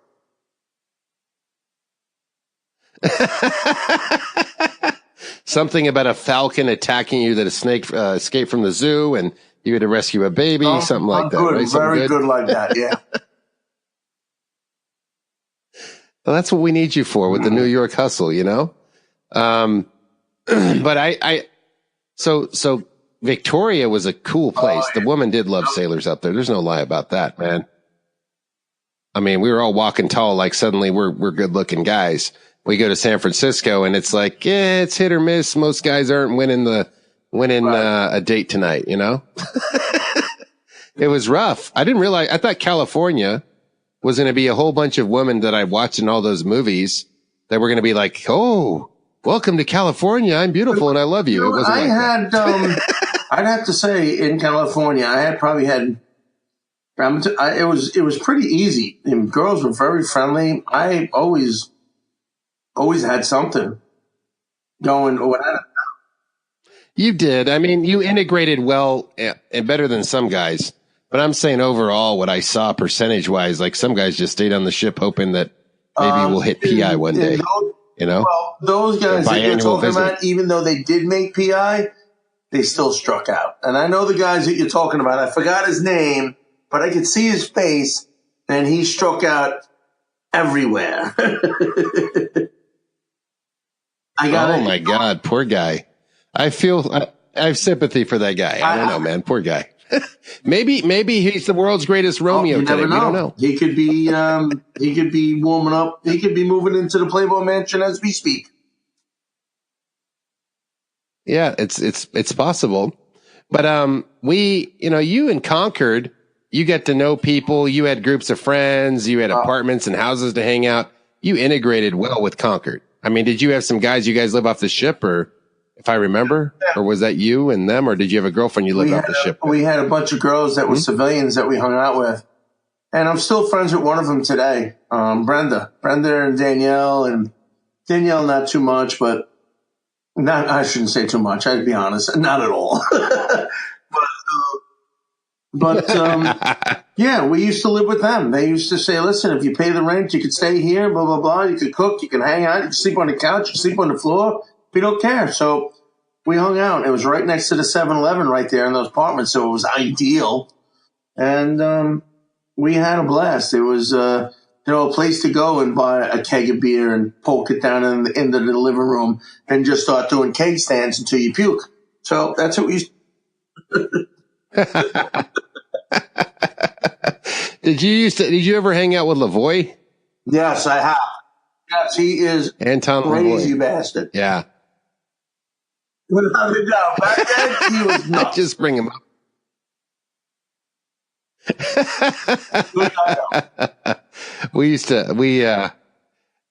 Something about a falcon attacking you that a snake escaped from the zoo, and you had to rescue a baby, something like that.
Good,
right?
Very good like that, yeah.
Well, that's what we need you for with the New York hustle, you know? But so Victoria was a cool place. The woman did love sailors up there. There's no lie about that, man. I mean, we were all walking tall, like suddenly we're good looking guys. We go to San Francisco and it's like, yeah, it's hit or miss. Most guys aren't winning a date tonight, you know? It was rough. I didn't realize, I thought California was going to be a whole bunch of women that I watched in all those movies that were going to be like, oh, welcome to California. I'm beautiful and I love you. It wasn't
I'd have to say in California, it was pretty easy. And girls were very friendly. I always had something going.
You did. I mean, you integrated well and better than some guys. But I'm saying overall, what I saw percentage-wise, like some guys just stayed on the ship hoping that maybe we'll hit PI one day. You know?
Well, those guys that you're talking about, even though they did make PI, they still struck out. And I know the guys that you're talking about. I forgot his name, but I could see his face, and he struck out everywhere.
Oh, my God. Poor guy. I have sympathy for that guy. I don't know, man. Poor guy. Maybe he's the world's greatest Romeo today. We don't know.
He could be warming up. He could be moving into the Playboy Mansion as we speak.
Yeah, it's possible. But you in Concord, you get to know people. You had groups of friends. You had apartments and houses to hang out. You integrated well with Concord. I mean, did you have some guys? You guys live off the ship, or if I remember, or was that you and them, or did you have a girlfriend you lived off the ship with?
We had a bunch of girls that were civilians that we hung out with. And I'm still friends with one of them today, Brenda and Danielle. And Danielle, not too much, but I shouldn't say too much. I'd be honest. Not at all. Yeah, we used to live with them. They used to say, listen, if you pay the rent, you could stay here, blah, blah, blah. You could cook, you can hang out, you can sleep on the couch, you can sleep on the floor. We don't care. So we hung out. It was right next to the 7-Eleven right there in those apartments. So it was ideal. And we had a blast. It was a place to go and buy a keg of beer and poke it down into the living room and just start doing keg stands until you puke. So that's what we used to
Did you ever hang out with Lavoie?
Yes, I have. Yes, he is
Anton
crazy
Lavoie.
bastard.
Yeah.
Without a doubt. Back then, he was nuts.
Just bring him up.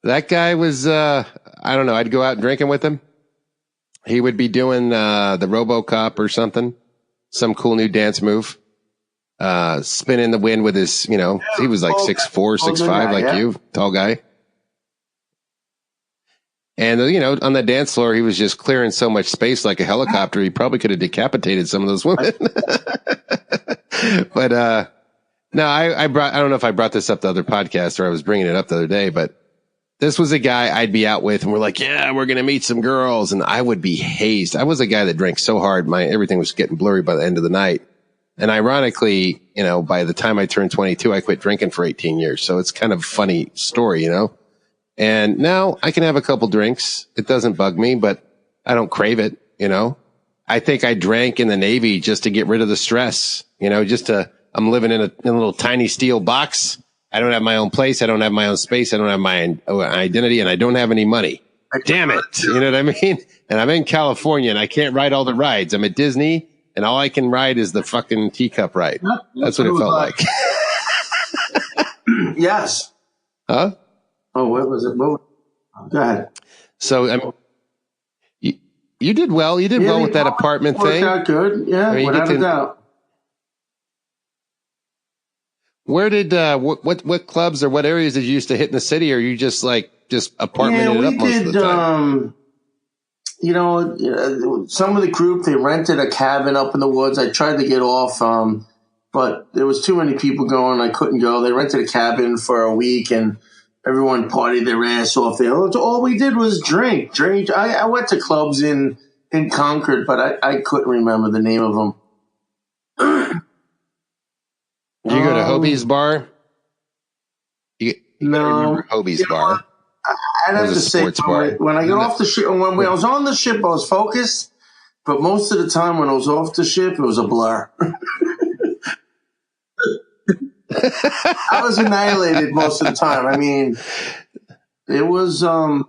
That guy was, I don't know, I'd go out drinking with him. He would be doing the RoboCop or something, some cool new dance move. Spin in the wind with his, he was like 6'4", 6'5", like you, tall guy. And, on the dance floor, he was just clearing so much space like a helicopter. He probably could have decapitated some of those women. But, no, I don't know if I brought this up the other podcast or I was bringing it up the other day, but this was a guy I'd be out with and we're like, yeah, we're going to meet some girls. And I would be hazed. I was a guy that drank so hard. Everything was getting blurry by the end of the night. And ironically, by the time I turned 22, I quit drinking for 18 years. So it's kind of a funny story, And now I can have a couple drinks. It doesn't bug me, but I don't crave it, I think I drank in the Navy just to get rid of the stress, I'm living in a little tiny steel box I don't have my own place. I don't have my own space. I don't have my own identity, and I don't have any money. Damn it. You know what I mean? And I'm in California, and I can't ride all the rides. I'm at Disney, and all I can ride is the fucking teacup ride. That's what it felt like.
Yes.
Huh?
Oh, what was it? Go ahead.
So you did well. You did well with that apartment thing.
Worked out good. Yeah, without a doubt.
Where did what clubs or what areas did you used to hit in the city? Or you just apartmented it up most of the time?
You know, some of the group, they rented a cabin up in the woods. I tried to get off, but there was too many people going. I couldn't go. They rented a cabin for a week, and everyone partied their ass off there. All we did was drink. I went to clubs in Concord, but I couldn't remember the name of them.
Did you go to Hobie's Bar? You
no.
remember Hobie's Bar.
I'd have to say, when I got off the ship, when I was on the ship, I was focused, but most of the time when I was off the ship, it was a blur. I was annihilated most of the time. I mean, it was, I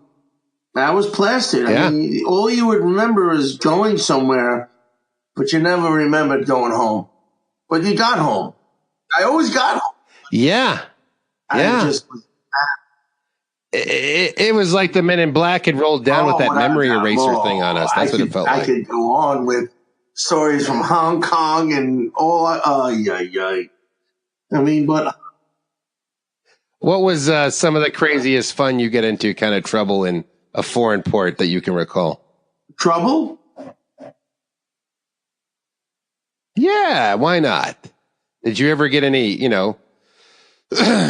was plastered.
Yeah.
I mean, all you would remember is going somewhere, but you never remembered going home. But you got home. I always got home.
Yeah. Yeah. It was like the Men in Black had rolled down with that memory eraser thing on us. That's what it felt like.
I could go on with stories from Hong Kong and all. I mean, but
what was some of the craziest fun you get into, kind of trouble in a foreign port that you can recall?
Trouble?
Yeah, why not? Did you ever get any,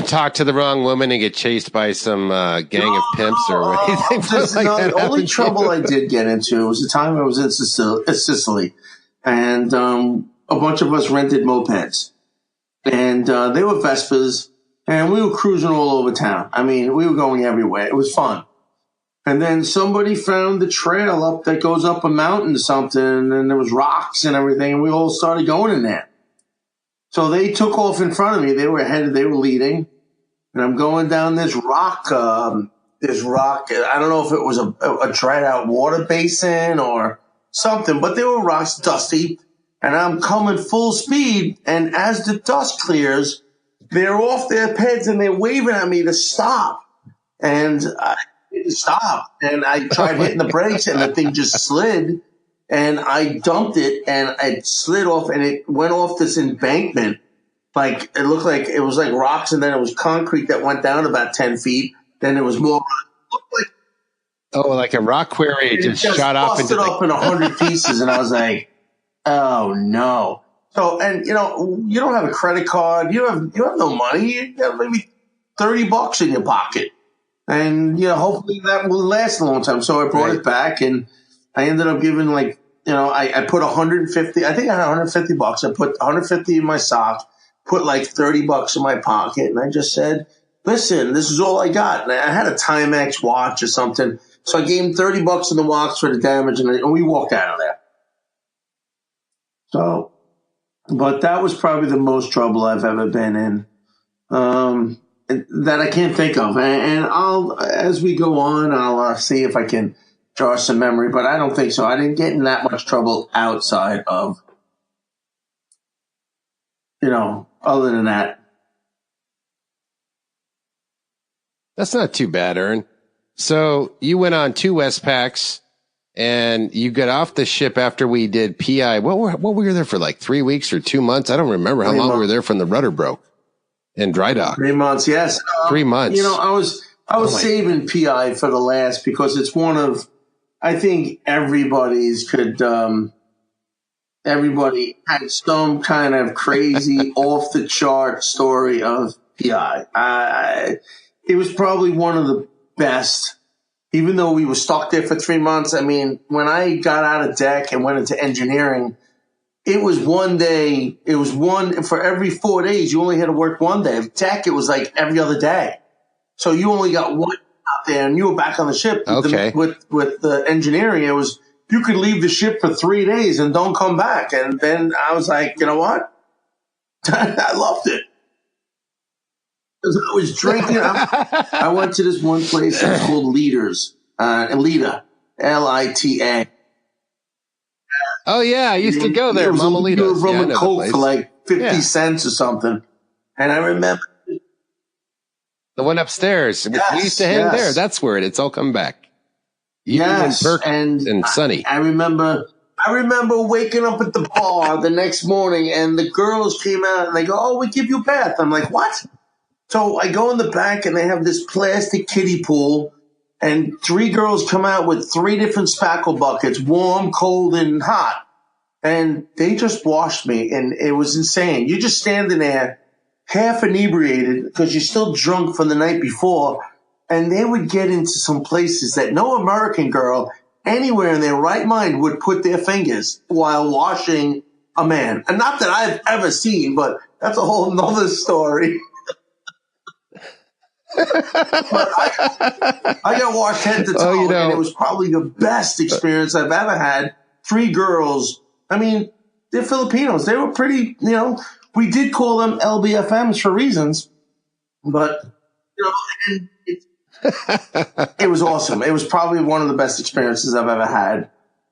talk to the wrong woman and get chased by some gang of pimps or anything?
The only trouble I did get into was the time I was in Sicily, and a bunch of us rented mopeds, and they were Vespas, and we were cruising all over town. I mean, we were going everywhere. It was fun. And then somebody found the trail up that goes up a mountain or something, and there was rocks and everything, and we all started going in there. So they took off in front of me. They were leading, and I'm going down this rock. I don't know if it was a dried out water basin or something, but there were rocks, dusty, and I'm coming full speed. And as the dust clears, they're off their peds and they're waving at me to stop. And I didn't stop. And I tried hitting the brakes, and the thing just slid. And I dumped it, and it slid off, and it went off this embankment. Like, it looked like it was like rocks, and then it was concrete that went down about 10 feet. Then it was more.
Like a rock quarry. It just shot off into
up in 100 pieces, and I was like, oh no. So, and you don't have a credit card. You have no money. You have maybe $30 in your pocket, and hopefully that will last a long time. So I brought it back, and I ended up giving I put 150. I think I had $150. I put 150 in my sock, put like $30 in my pocket, and I just said, "Listen, this is all I got." And I had a Timex watch or something, so I gave him $30 in the watch for the damage, and we walked out of there. So, but that was probably the most trouble I've ever been in, that I can't think of. And as we go on, I'll see if I can jar some memory, but I don't think so. I didn't get in that much trouble outside of, other than that.
That's not too bad, Ern. So you went on 2 Westpacks, and you got off the ship after we did PI. What were you there for, like 3 weeks or 2 months? I don't remember how long we were there from the rudder broke in dry dock.
3 months, yes.
3 months.
I was saving PI for the last, because it's one of, I think everybody had some kind of crazy off the chart story of PI. It was probably one of the best, even though we were stuck there for 3 months. I mean, when I got out of deck and went into engineering, it was one day. It was one for every 4 days. You only had to work one day. Of deck, it was like every other day. So you only got one out there, and you were back on the ship.
Okay.
With the engineering, it was, you could leave the ship for 3 days and don't come back. And then I was like, you know what? I loved it. 'Cause I was drinking. I went to this one place that's called Leaders, Lita, Lita.
Oh yeah, I used to go there,
It was
Mama
a
Lita's.
rum
Yeah, I
and
know the
Coke
place.
for like 50
Yeah.
cents or something. And I remember
The one upstairs. We used to hang there. That's where it's all come back. You and Perk and Sonny.
I remember waking up at the bar the next morning and the girls came out and they go, "Oh, we give you a bath." I'm like, "What?" So I go in the back and they have this plastic kiddie pool and 3 girls come out with 3 different spackle buckets, warm, cold, and hot. And they just washed me and it was insane. You're just standing there half inebriated because you're still drunk from the night before. And they would get into some places that no American girl anywhere in their right mind would put their fingers while washing a man. And not that I've ever seen, but that's a whole nother story. But I got washed head to toe, and it was probably the best experience I've ever had. 3 girls. I mean, they're Filipinos. They were pretty, we did call them LBFMs for reasons, but, it was awesome. It was probably one of the best experiences I've ever had.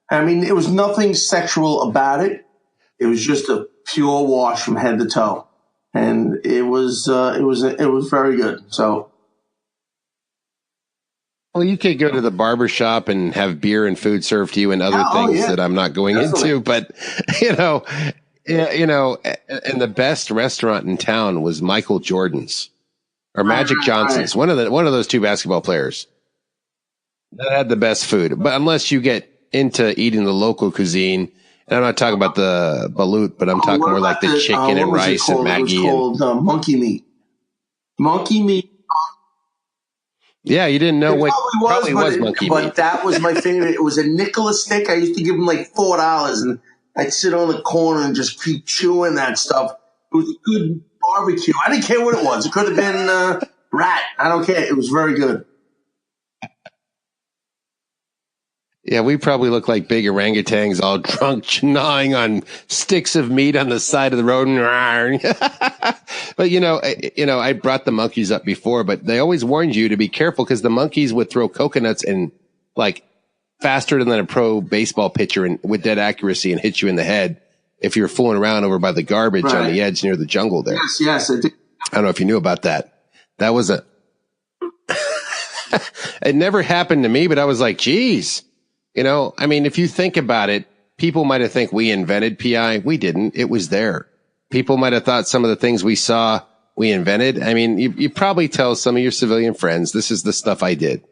I mean, it was nothing sexual about it. It was just a pure wash from head to toe. And it was very good. So.
Well, you could go to the barber shop and have beer and food served to you and other things that I'm not going into, but and the best restaurant in town was Michael Jordan's or Magic Johnson's, one of those 2 basketball players that had the best food. But unless you get into eating the local cuisine, and I'm not talking about the balut, but I'm talking more like the chicken and rice and Maggie.
It was called monkey meat. Monkey meat.
Yeah, you didn't know what probably was monkey meat.
But that was my favorite. It was a nickel a stick. I used to give them like $4, and I'd sit on the corner and just keep chewing that stuff. It was a good barbecue. I didn't care what it was. It could have been rat. I don't care. It was very good.
Yeah, we probably look like big orangutans all drunk, gnawing on sticks of meat on the side of the road. But, I brought the monkeys up before, but they always warned you to be careful because the monkeys would throw coconuts and like faster than a pro baseball pitcher and with dead accuracy and hit you in the head if you're fooling around over by the garbage on the edge near the jungle there.
Yes, I did.
I don't know if you knew about that. That was it never happened to me, but I was like, geez. I mean, if you think about it, people might have think we invented PI. We didn't. It was there. People might have thought some of the things we saw we invented. I mean, you probably tell some of your civilian friends, this is the stuff I did.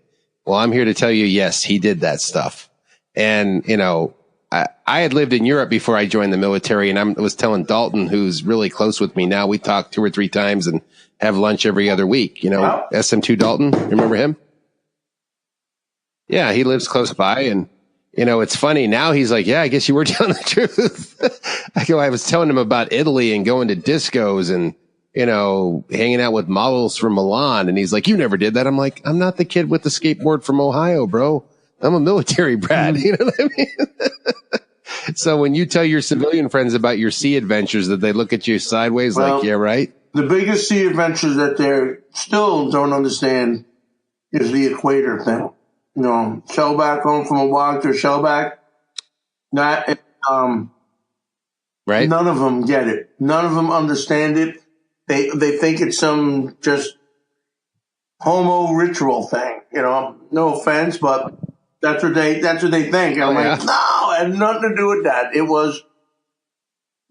Well, I'm here to tell you, yes, he did that stuff. And, I had lived in Europe before I joined the military, and I was telling Dalton, who's really close with me now, we talk 2 or 3 times and have lunch every other week. SM2 Dalton, remember him? Yeah, he lives close by, and it's funny. Now he's like, yeah, I guess you were telling the truth. I was telling him about Italy and going to discos and, hanging out with models from Milan. And he's like, you never did that. I'm like, I'm not the kid with the skateboard from Ohio, bro. I'm a military brat. You know what I mean? So when you tell your civilian friends about your sea adventures, that they look at you sideways like, yeah, right.
The biggest sea adventures that they still don't understand is the equator thing. Shellback home from a walk to Shellback. That,
right?
None of them get it. None of them understand it. They think it's some just homo ritual thing. No offense, but that's what they think. I'm like, no, it had nothing to do with that. It was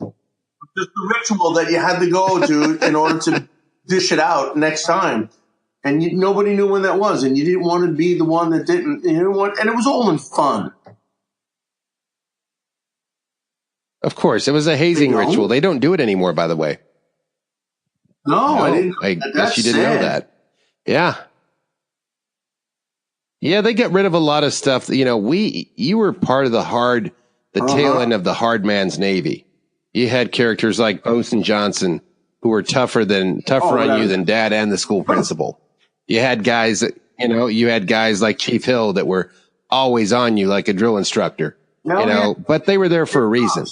just a ritual that you had to go to in order to dish it out next time. And nobody knew when that was, and you didn't want to be the one that didn't. And it was all in fun.
Of course, it was a hazing ritual. They don't do it anymore, by the way.
No, I didn't.
I guess you didn't know that. Yeah. Yeah, they got rid of a lot of stuff. You were part of the tail end of the hard man's Navy. You had characters like Boatswain Johnson who were tougher on you than Dad and the school principal. You had guys like Chief Hill that were always on you like a drill instructor, but they were there for a reason.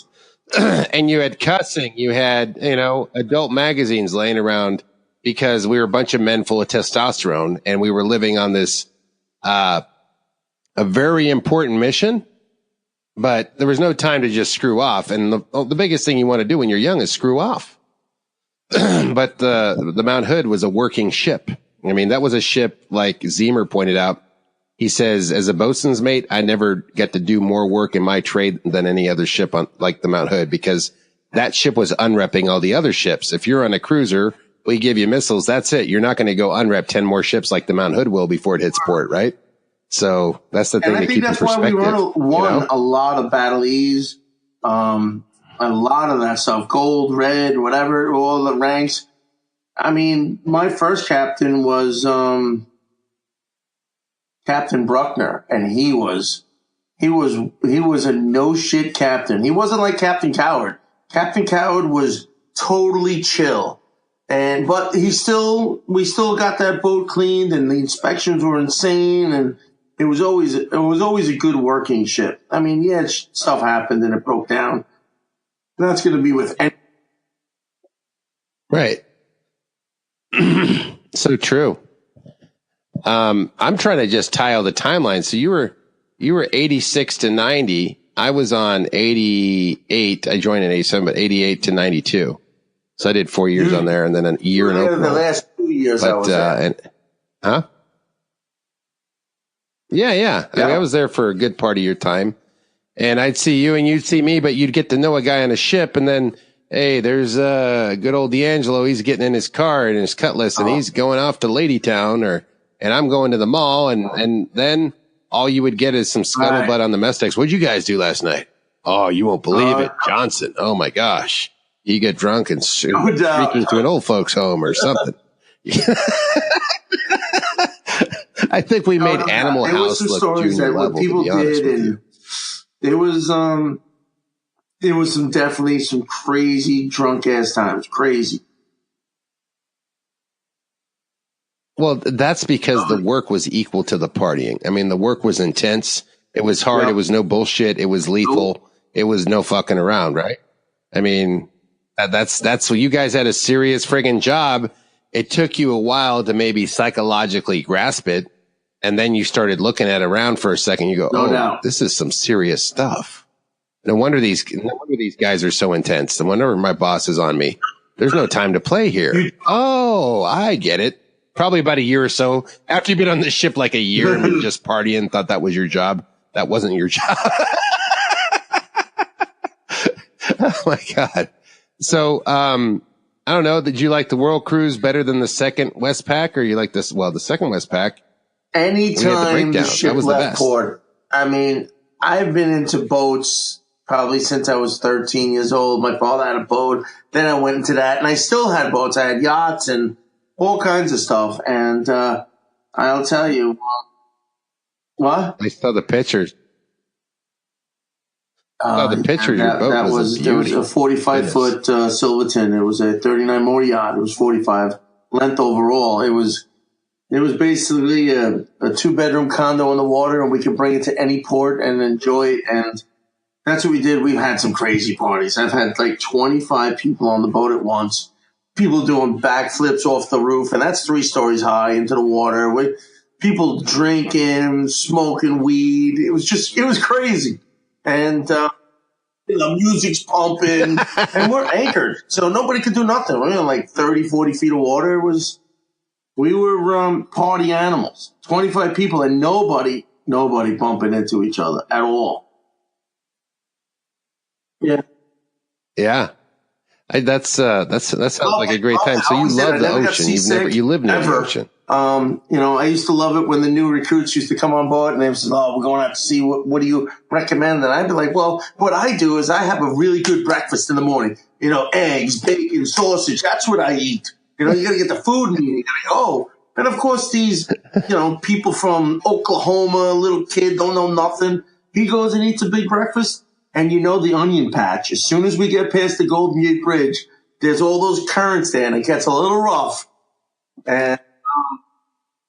And you had cussing, you had, adult magazines laying around because we were a bunch of men full of testosterone, and we were living on this a very important mission. But there was no time to just screw off. And the biggest thing you want to do when you're young is screw off. But the Mount Hood was a working ship. I mean, that was a ship, like Zemer pointed out. He says, as a boatswain's mate, I never get to do more work in my trade than any other ship on like the Mount Hood, because that ship was unrepping all the other ships. If you're on a cruiser, we give you missiles, that's it. You're not going to go unrep 10 more ships like the Mount Hood will before it hits port, right? So that's the thing to keep in perspective. And I think that's why we won
a lot of battles, a lot of that stuff, gold, red, whatever, all the ranks. I mean, my first captain was Captain Bruckner, and he was a no shit captain. He wasn't like Captain Coward. Captain Coward was totally chill, but we still got that boat cleaned, and the inspections were insane, and it was always a good working ship. I mean, yeah, stuff happened and it broke down. That's going to be with any.
Right. So true. I'm trying to just tie all the timelines. So you were 86 to 90. I was on 88. I joined in 87, but 88 to 92. So I did 4 years on there, and then a year in Oakland.
The last 2 years I was there.
Huh? Yeah. I mean, I was there for a good part of your time, and I'd see you and you'd see me, but you'd get to know a guy on a ship, and then, hey, there's good old D'Angelo. He's getting in his car and his Cutlass, and he's going off to Ladytown, and I'm going to the mall, and then all you would get is some scuttlebutt on the mess decks. What'd you guys do last night? Oh, you won't believe it, Johnson. Oh my gosh, you get drunk and streaking to an old folks' home or something. I think we made Animal House look junior level, people did, and
there was definitely some crazy drunk ass times. Crazy.
Well, that's because the work was equal to the partying. I mean, the work was intense. It was hard. Yeah. It was no bullshit. It was lethal. It was no fucking around, right? I mean, that's what you guys had, a serious friggin' job. It took you a while to maybe psychologically grasp it. And then you started looking at it around for a second. You go, this is some serious stuff. No wonder these guys are so intense. No wonder my boss is on me. There's no time to play here. Oh, I get it. Probably about a year or so after you've been on this ship like a year and been just partying, thought that was your job. That wasn't your job. Oh my God. So, I don't know. Did you like the World Cruise better than the second Westpac, or you like this? Well, the second Westpac.
Anytime the ship left port. I mean, I've been into boats probably since I was 13 years old. My father had a boat. Then I went into that, and I still had boats. I had yachts and all kinds of stuff. And I'll tell you, what?
I saw the pictures. The pictures. Your boat was a beauty.
It was a 45-foot Silverton. It was a 39 motor yacht. It was 45 length overall. It was basically a 2-bedroom condo on the water, and we could bring it to any port and enjoy it. And that's what we did. We've had some crazy parties. I've had like 25 people on the boat at once. People doing backflips off the roof, and that's 3 stories high into the water, with people drinking, smoking weed. It was crazy. And the music's pumping, and we're anchored, so nobody could do nothing. We're in like 30, 40 feet of water. We were party animals. 25 people, and nobody bumping into each other at all. Yeah.
Yeah. That sounds like a great time. So you love the ocean. You live near the ocean.
I used to love it when the new recruits used to come on board and they would say, "Oh, we're going out to sea. What do you recommend?" And I'd be like, "Well, what I do is I have a really good breakfast in the morning. Eggs, bacon, sausage. That's what I eat. You got to get the food in you. And of course these, people from Oklahoma, little kid, don't know nothing. He goes and eats a big breakfast. And the onion patch, as soon as we get past the Golden Gate Bridge, there's all those currents there, and it gets a little rough. And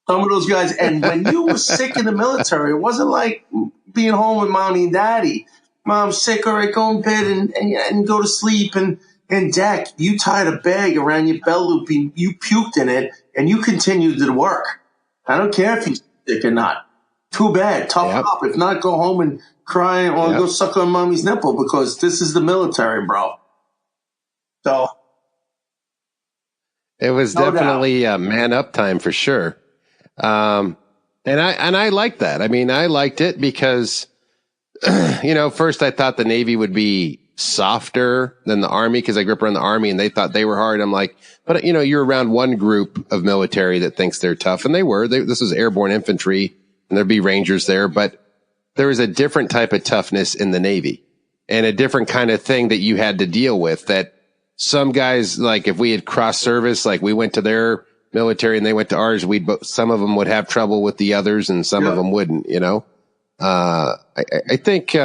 some of those guys, and when you were sick in the military, it wasn't like being home with mommy and daddy. Mom's sick, all right, go in bed and go to sleep. And in deck, you tied a bag around your belt loop, you puked in it, and you continued to work. I don't care if you're sick or not. Too bad. Tough up. If not, go home and cry or go suck on mommy's nipple, because this is the military, bro. So
it was definitely man up time for sure. And I liked that. I mean, I liked it because, first I thought the Navy would be softer than the Army because I grew up around the Army and they thought they were hard. I'm like, but you're around one group of military that thinks they're tough, and they were. This was airborne infantry, and there'd be Rangers there, but there was a different type of toughness in the Navy and a different kind of thing that you had to deal with. That some guys, like if we had cross service, like we went to their military and they went to ours, some of them would have trouble with the others and some of them wouldn't, I think,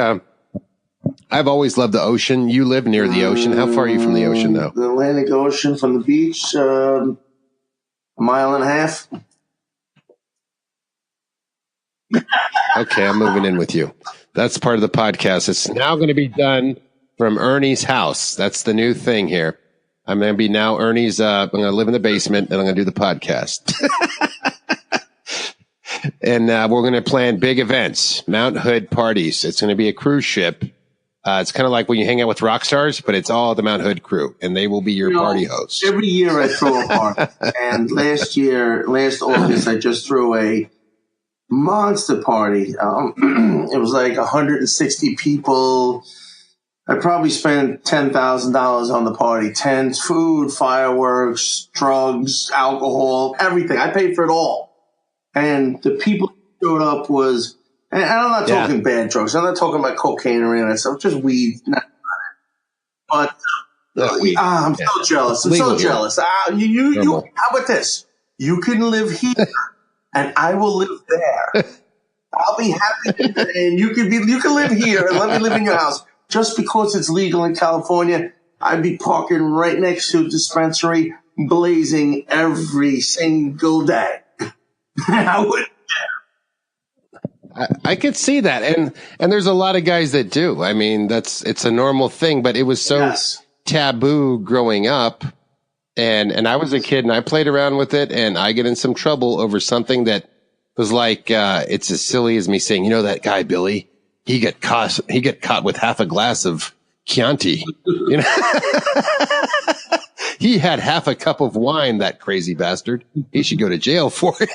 I've always loved the ocean. You live near the ocean. How far are you from the ocean, though?
The Atlantic Ocean from the beach, a mile and a half.
Okay, I'm moving in with you. That's part of the podcast. It's now going to be done from Ernie's house. That's the new thing here. I'm going to be now Ernie's. I'm going to live in the basement and I'm going to do the podcast. And we're going to plan big events, Mount Hood parties. It's going to be a cruise ship. It's kind of like when you hang out with rock stars, but it's all the Mount Hood crew, and they will be your party hosts.
Every year I throw a party. And last August, I just threw a monster party. It was like 160 people. I probably spent $10,000 on the party. Tents, food, fireworks, drugs, alcohol, everything. I paid for it all. And the people who showed up was, and I'm not talking bad drugs. I'm not talking about cocaine or any of that stuff. Just weed. But I'm so jealous. I'm so jealous. How about this? You can live here, and I will live there. I'll be happy, and you can live here, and let me live in your house. Just because it's legal in California, I'd be parking right next to a dispensary, blazing every single day. I would.
I could see that. And there's a lot of guys that do. I mean, it's a normal thing, but it was so taboo growing up. And I was a kid and I played around with it, and I get in some trouble over something that was like, it's as silly as me saying, that guy, Billy, he got caught with half a glass of Chianti, He had half a cup of wine, that crazy bastard. He should go to jail for it.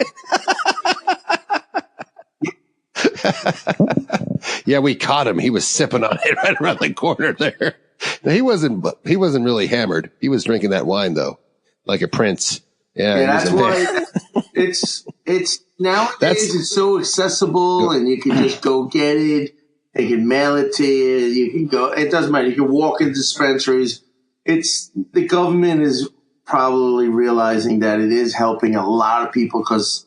Yeah, we caught him. He was sipping on it right around the corner there. Now, he wasn't really hammered. He was drinking that wine though, like a prince. Yeah,
that's why it's nowadays it's so accessible, and you can just go get it. They can mail it to you. You can go. It doesn't matter. You can walk in dispensaries. The government is probably realizing that it is helping a lot of people because,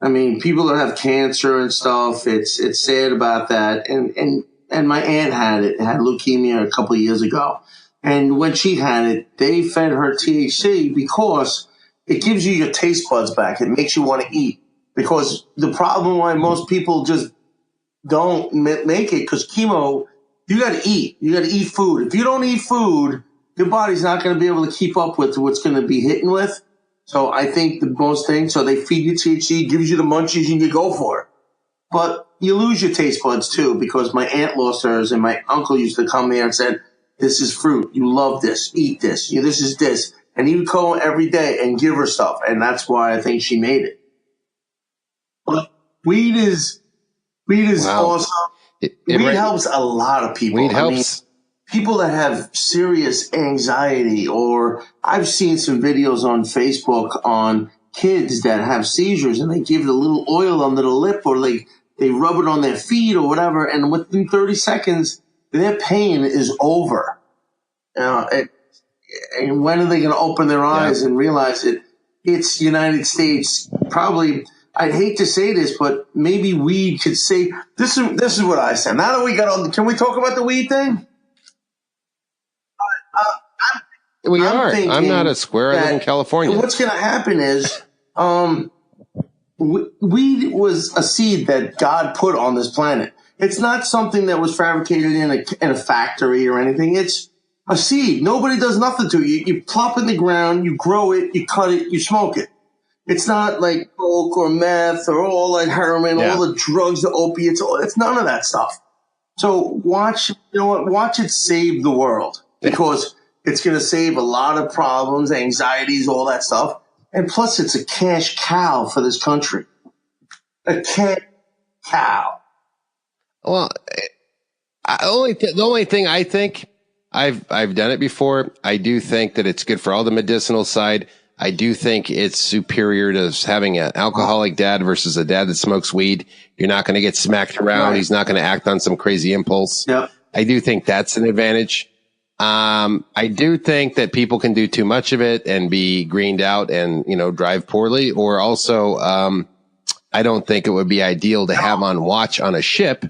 I mean, people that have cancer and stuff, it's sad about that. And my aunt had leukemia a couple of years ago. And when she had it, they fed her THC because it gives you your taste buds back. It makes you want to eat. Because the problem why most people just don't make it, because chemo, you got to eat. You got to eat food. If you don't eat food, your body's not going to be able to keep up with what's going to be hitting with. So I think the most thing, so they feed you THC, gives you the munchies, and you go for it. But you lose your taste buds too, because my aunt lost hers, and my uncle used to come there and said, "This is fruit. You love this. Eat this. This is this." And he would go every day and give her stuff, and that's why I think she made it. But weed is awesome. Weed helps a lot of people.
Weed helps.
People that have serious anxiety, or I've seen some videos on Facebook on kids that have seizures, and they give the little oil under the lip, or they rub it on their feet or whatever, and within 30 seconds, their pain is over. And when are they going to open their eyes and realize it's United States? Probably, I'd hate to say this, but maybe weed could say, this is what I said. Now that we got on, can we talk about the weed thing?
I'm not a square. I live in California.
What's going to happen is, weed was a seed that God put on this planet. It's not something that was fabricated in a factory or anything. a seed. Nobody does nothing to it. You plop in the ground, you grow it, you cut it, you smoke it. It's not like coke or meth or all like heroin, all the drugs, the opiates. It's none of that stuff. So watch it save the world, because it's going to save a lot of problems, anxieties, all that stuff. And plus, it's a cash cow for this country. A cash cow.
Well, the only thing I think, I've done it before. I do think that it's good for all the medicinal side. I do think it's superior to having an alcoholic dad versus a dad that smokes weed. You're not going to get smacked around. Right. He's not going to act on some crazy impulse. Yep. I do think that's an advantage. I do think that people can do too much of it and be greened out and, drive poorly. Or also, I don't think it would be ideal to have on watch on a ship.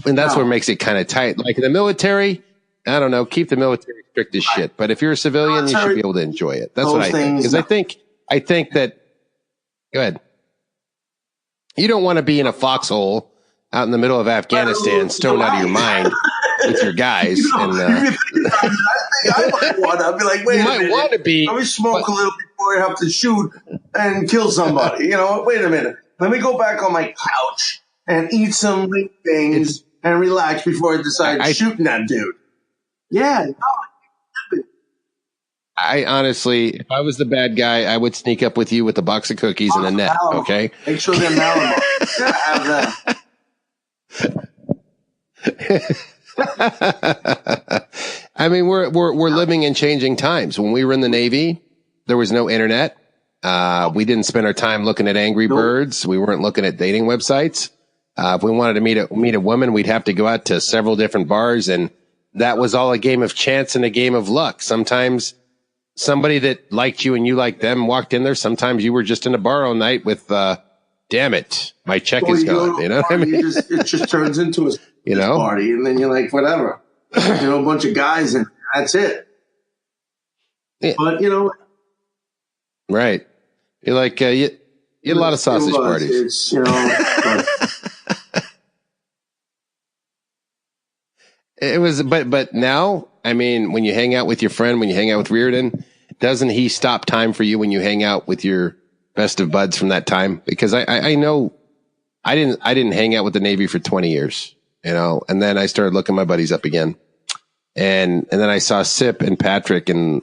And that's what makes it kind of tight. Like in the military, I don't know, keep the military strict as shit. But if you're a civilian, you should be able to enjoy it. That's what I think. Because I think that, go ahead. You don't want to be in a foxhole out in the middle of Afghanistan, stoned out of your mind with your guys. I
might want to. I'd be like, wait a minute. You might want to be. Let me smoke a little before I have to shoot and kill somebody. Wait a minute. Let me go back on my couch and eat some things and relax before I decide shooting that dude. Yeah.
I honestly, if I was the bad guy, I would sneak up with you with a box of cookies and a net. Malamar. Okay.
Make sure they're Malamar.
Have that. I mean, we're living in changing times. When we were in the Navy, there was no internet. We didn't spend our time looking at Angry Birds. We weren't looking at dating websites. If we wanted to meet a woman, we'd have to go out to several different bars, and that was all a game of chance and a game of luck. Sometimes somebody that liked you and you liked them walked in there. Sometimes you were just in a bar all night with, damn it, my check is gone. You know what I mean?
It just turns into a party, and then you're like, whatever. A bunch of guys, and that's it.
Yeah.
But,
right. You're like, you had a lot of sausage parties. It was, but now, I mean, when you hang out with your friend, when you hang out with Reardon, doesn't he stop time for you when you hang out with your best of buds from that time? Because I know I didn't hang out with the Navy for 20 years, and then I started looking my buddies up again. And then I saw Sip and Patrick, and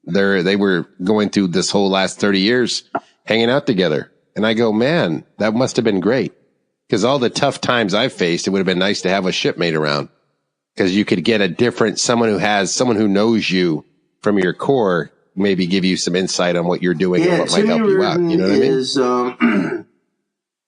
they were going through this whole last 30 years hanging out together. And I go, man, that must have been great. Because all the tough times I've faced, it would have been nice to have a shipmate around. Because you could get someone who knows you from your core, maybe give you some insight on what you're doing and what might help you out. You know what I mean?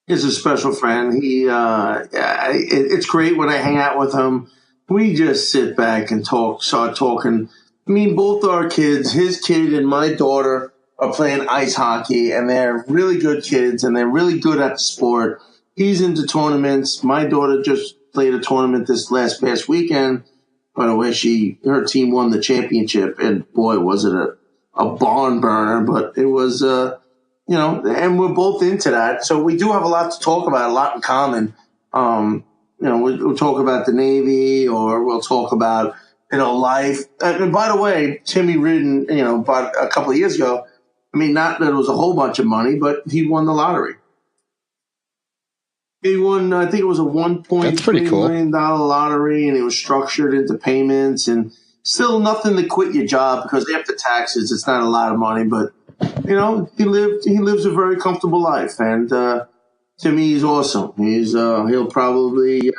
Is a special friend. It's great when I hang out with him. We just sit back and start talking. I mean, both our kids, his kid and my daughter, are playing ice hockey, and they're really good kids, and they're really good at the sport. He's into tournaments. My daughter just played a tournament this past weekend. By the way, her team won the championship, and boy, was it a barn burner, but it was, and we're both into that. So we do have a lot to talk about, a lot in common. We'll talk about the Navy, or we'll talk about, life. And by the way, Timmy Ridden, about a couple of years ago, I mean, not that it was a whole bunch of money, but he won the lottery. He won, I think it was a $1.3 million lottery, and it was structured into payments, and still nothing to quit your job, because after taxes, it's not a lot of money, but, he lives a very comfortable life, and to me, he's awesome. He'll probably...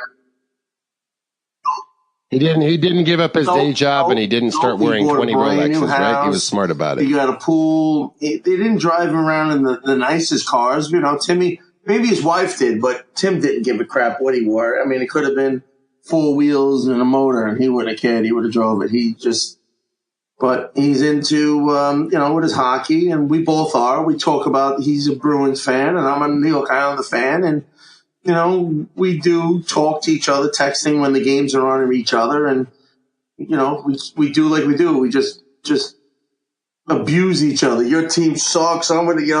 He didn't give up his day job, and he didn't start wearing 20 Rolexes, right? He was smart about it.
He got a pool. They didn't drive him around in the nicest cars. Timmy, maybe his wife did, but Tim didn't give a crap what he wore. I mean, it could have been 4 wheels and a motor, and he wouldn't have cared. He would have drove it. But he's into, with his hockey, and we both are. We talk about, he's a Bruins fan, and I'm a New York Islander fan, and we do talk to each other, texting when the games are on each other. And, we do like we do. We just abuse each other. Your team sucks. Somebody, we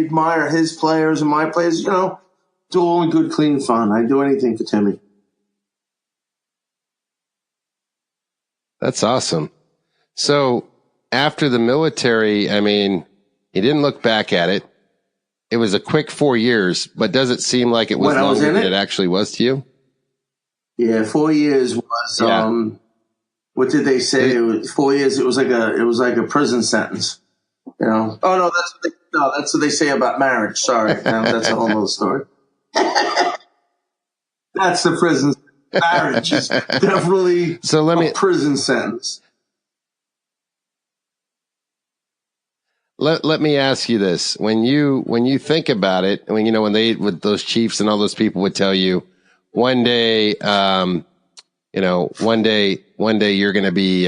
admire his players and my players, do all in good, clean fun. I do anything for Timmy.
That's awesome. So after the military, I mean, he didn't look back at it. It was a quick 4 years, but does it seem like it was longer than it actually was to you?
Yeah, 4 years was, what did they say? It was 4 years. It was like a prison sentence, you know? Oh no, that's what they say about marriage. Sorry. That's a whole other story. That's the prison. Marriage is definitely a prison sentence.
Let me ask you this: when you think about it, when with those chiefs and all those people would tell you, one day, one day you're going to be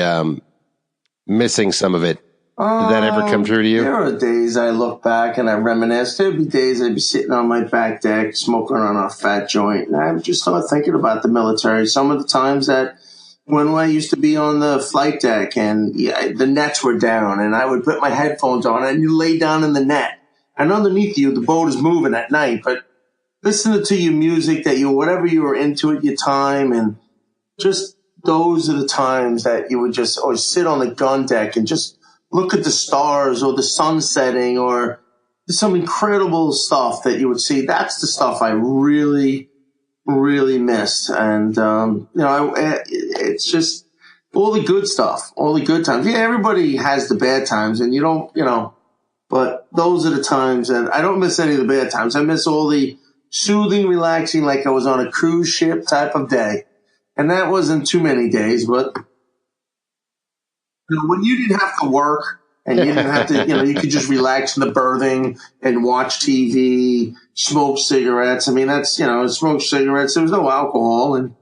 missing some of it. Did that ever come true to you?
There are days I look back and I reminisce. There'd be days I'd be sitting on my back deck smoking on a fat joint, and I would just start thinking about the military. Some of the times that when I used to be on the flight deck and the nets were down, and I would put my headphones on and you lay down in the net, and underneath you the boat is moving at night, but listening to your music whatever you were into at your time, and just those are the times that you would just always sit on the gun deck and just look at the stars or the sun setting or some incredible stuff that you would see. That's the stuff I really, really missed. And, it's just all the good stuff, all the good times. Yeah, everybody has the bad times and you don't, but those are the times that I don't miss any of the bad times. I miss all the soothing, relaxing, like I was on a cruise ship type of day. And that wasn't too many days, but when you didn't have to work and you didn't have to, you could just relax in the berthing and watch TV, smoke cigarettes. I mean, that's, smoke cigarettes. There was no alcohol, and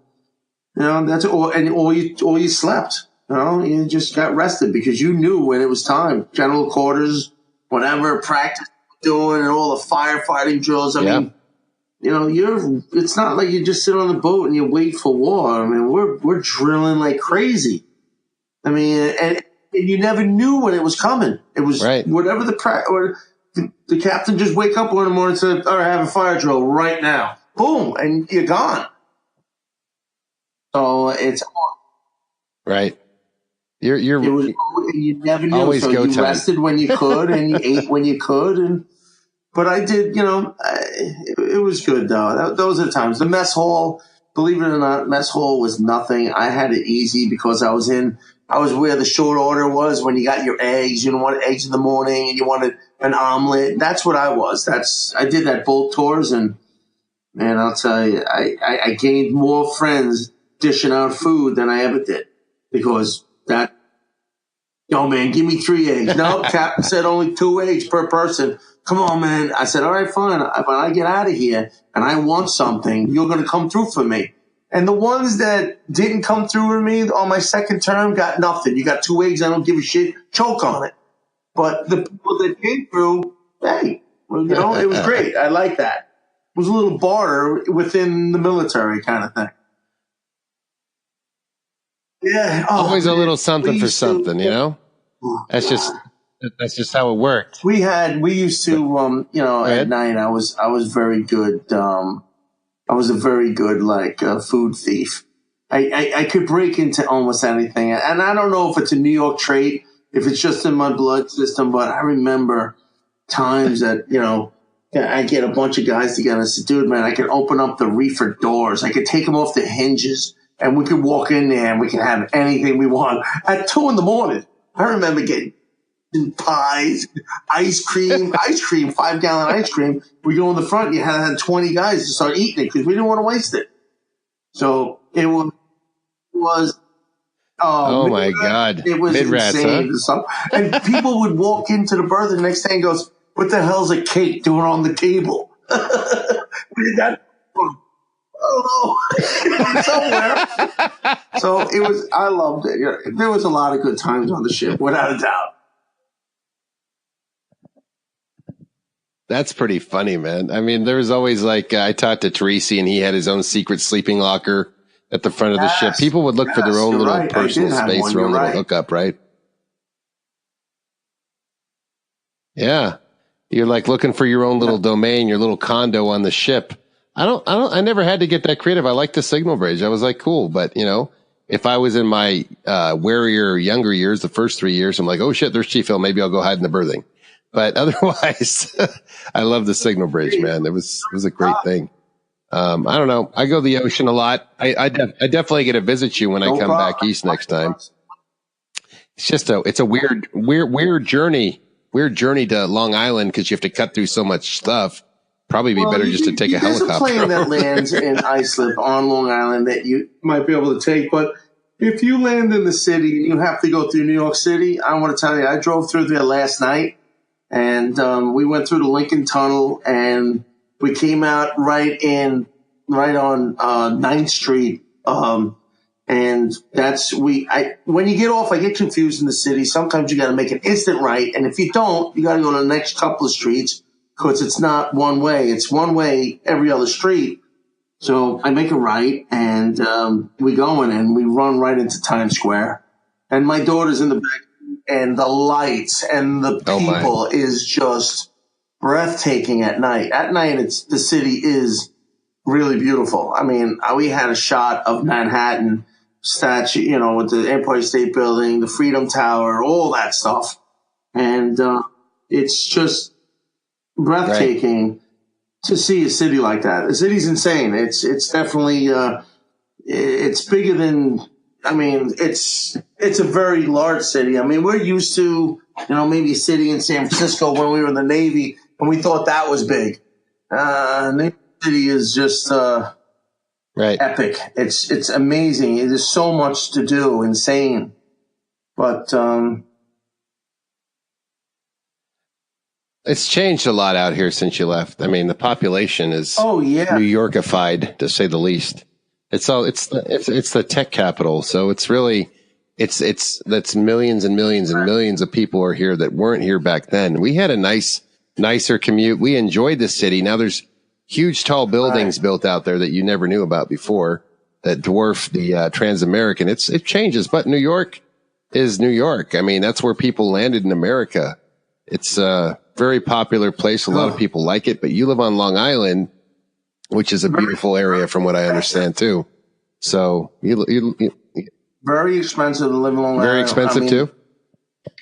that's all. And all you slept. You just got rested because you knew when it was time. General quarters, whatever practice doing, and all the firefighting drills. I mean, it's not like you just sit on the boat and you wait for war. I mean, we're drilling like crazy. I mean, and you never knew when it was coming. It was whatever the captain just wake up one morning and said, all right, have a fire drill right now. Boom, and you're gone. So it's
right. You
never knew.
Always
so
go
you
time.
Rested when you could, and you ate when you could, but I did. It was good though. Those are the times. The mess hall. Believe it or not, mess hall was nothing. I had it easy because I was where the short order was when you got your eggs. You don't want eggs in the morning and you wanted an omelet. That's what I was. I did that boat tours, and man, I'll tell you, I gained more friends dishing out food than I ever did because that, man, give me 3 eggs. No, Captain said only 2 eggs per person. Come on, man. I said, all right, fine. When I get out of here and I want something, you're going to come through for me. And the ones that didn't come through with me on my second term got nothing. You got 2 eggs. I don't give a shit. Choke on it. But the people that came through, hey, it was great. I like that. It was a little barter within the military kind of thing. Yeah.
Always a little something for something, That's just how it worked.
We used to, at night I was very good. I was a very good, food thief. I could break into almost anything. And I don't know if it's a New York trait, if it's just in my blood system, but I remember times that, I get a bunch of guys together and say, dude, man, I can open up the reefer doors. I could take them off the hinges and we could walk in there and we can have anything we want at 2 a.m. I remember getting pies, ice cream, 5-gallon ice cream. We go in the front, you had 20 guys to start eating it because we didn't want to waste it. So it was
oh my God.
It was insane.
Huh?
And people would walk into the berth the next day and goes, what the hell's a cake doing on the table? I don't know. Somewhere. So I loved it. There was a lot of good times on the ship, without a doubt.
That's pretty funny, man. I mean, there was always I talked to Teresi and he had his own secret sleeping locker at the front of the ship. People would look for their own little personal space, their own little hookup, right? Yeah. You're looking for your own little domain, your little condo on the ship. I never had to get that creative. I like the signal bridge. I was cool, but it if I was in my warier younger years, the first 3 years, I'm like, oh shit, there's Chief Hill. Maybe I'll go hide in the berthing. But otherwise, I love the Signal Bridge, man. It was a great thing. I don't know. I go to the ocean a lot. I definitely get to visit you when I come back east next time. It's just it's a weird journey. Weird journey to Long Island because you have to cut through so much stuff. Probably be better just to take a helicopter.
There's a plane that lands in Islip on Long Island that you might be able to take, but if you land in the city and you have to go through New York City, I want to tell you, I drove through there last night, and we went through the Lincoln Tunnel, and we came out right on 9th Street. And when you get off, I get confused in the city. Sometimes you got to make an instant right. And if you don't, you got to go to the next couple of streets because it's not one way. It's one way every other street. So I make a right and we go in and we run right into Times Square. And my daughter's in the back and the lights and the people is just breathtaking at night. At night, the city is really beautiful. I mean, we had a shot of Manhattan statue, with the Empire State Building, the Freedom Tower, all that stuff. And it's just breathtaking to see a city like that. The city's insane. It's definitely it's bigger than. I mean, it's a very large city. I mean, we're used to maybe a city in San Francisco when we were in the Navy, and we thought that was big. New York City is just epic. It's amazing. There's so much to do. Insane. But
it's changed a lot out here since you left. I mean, the population is New Yorkified, to say the least. It's the tech capital. So it's really that's millions and millions and millions of people are here that weren't here back then. We had a nicer commute. We enjoyed the city. Now there's huge tall buildings built out there that you never knew about before that dwarf the Transamerican. It changes, but New York is New York. I mean, that's where people landed in America. It's a very popular place. A lot of people like it, but you live on Long Island, which is a beautiful area from what I understand too. So you
very expensive to live in Long Island.
Very expensive too.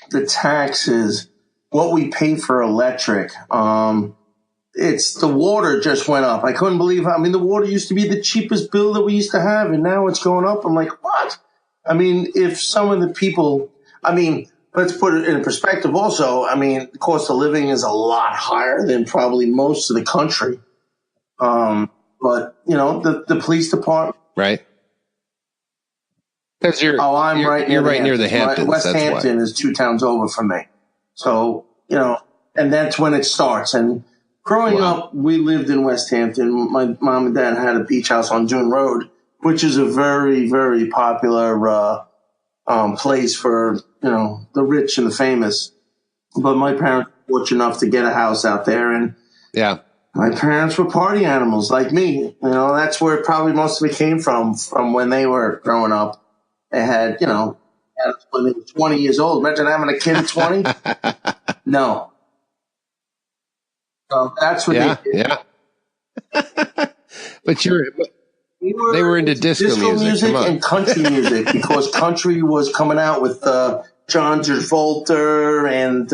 The taxes, what we pay for electric, it's the water just went up. I couldn't believe the water used to be the cheapest bill that we used to have, and now it's going up. I'm like, what? I mean, if some of the people, let's put it in perspective also. The cost of living is a lot higher than probably most of the country. But the police department.
Right. Because you're right near the Hamptons.
West Hampton is 2 towns over from me. So, and that's when it starts. And growing up, we lived in West Hampton. My mom and dad had a beach house on Dune Road, which is a very, very popular place for, the rich and the famous. But my parents were fortunate enough to get a house out there. And my parents were party animals like me. That's where probably most of it came from when they were growing up. They had, when they were 20 years old. Imagine having a kid at 20. No. So that's what they did.
Yeah. But they were into disco music
and country music because country was coming out with John Travolta and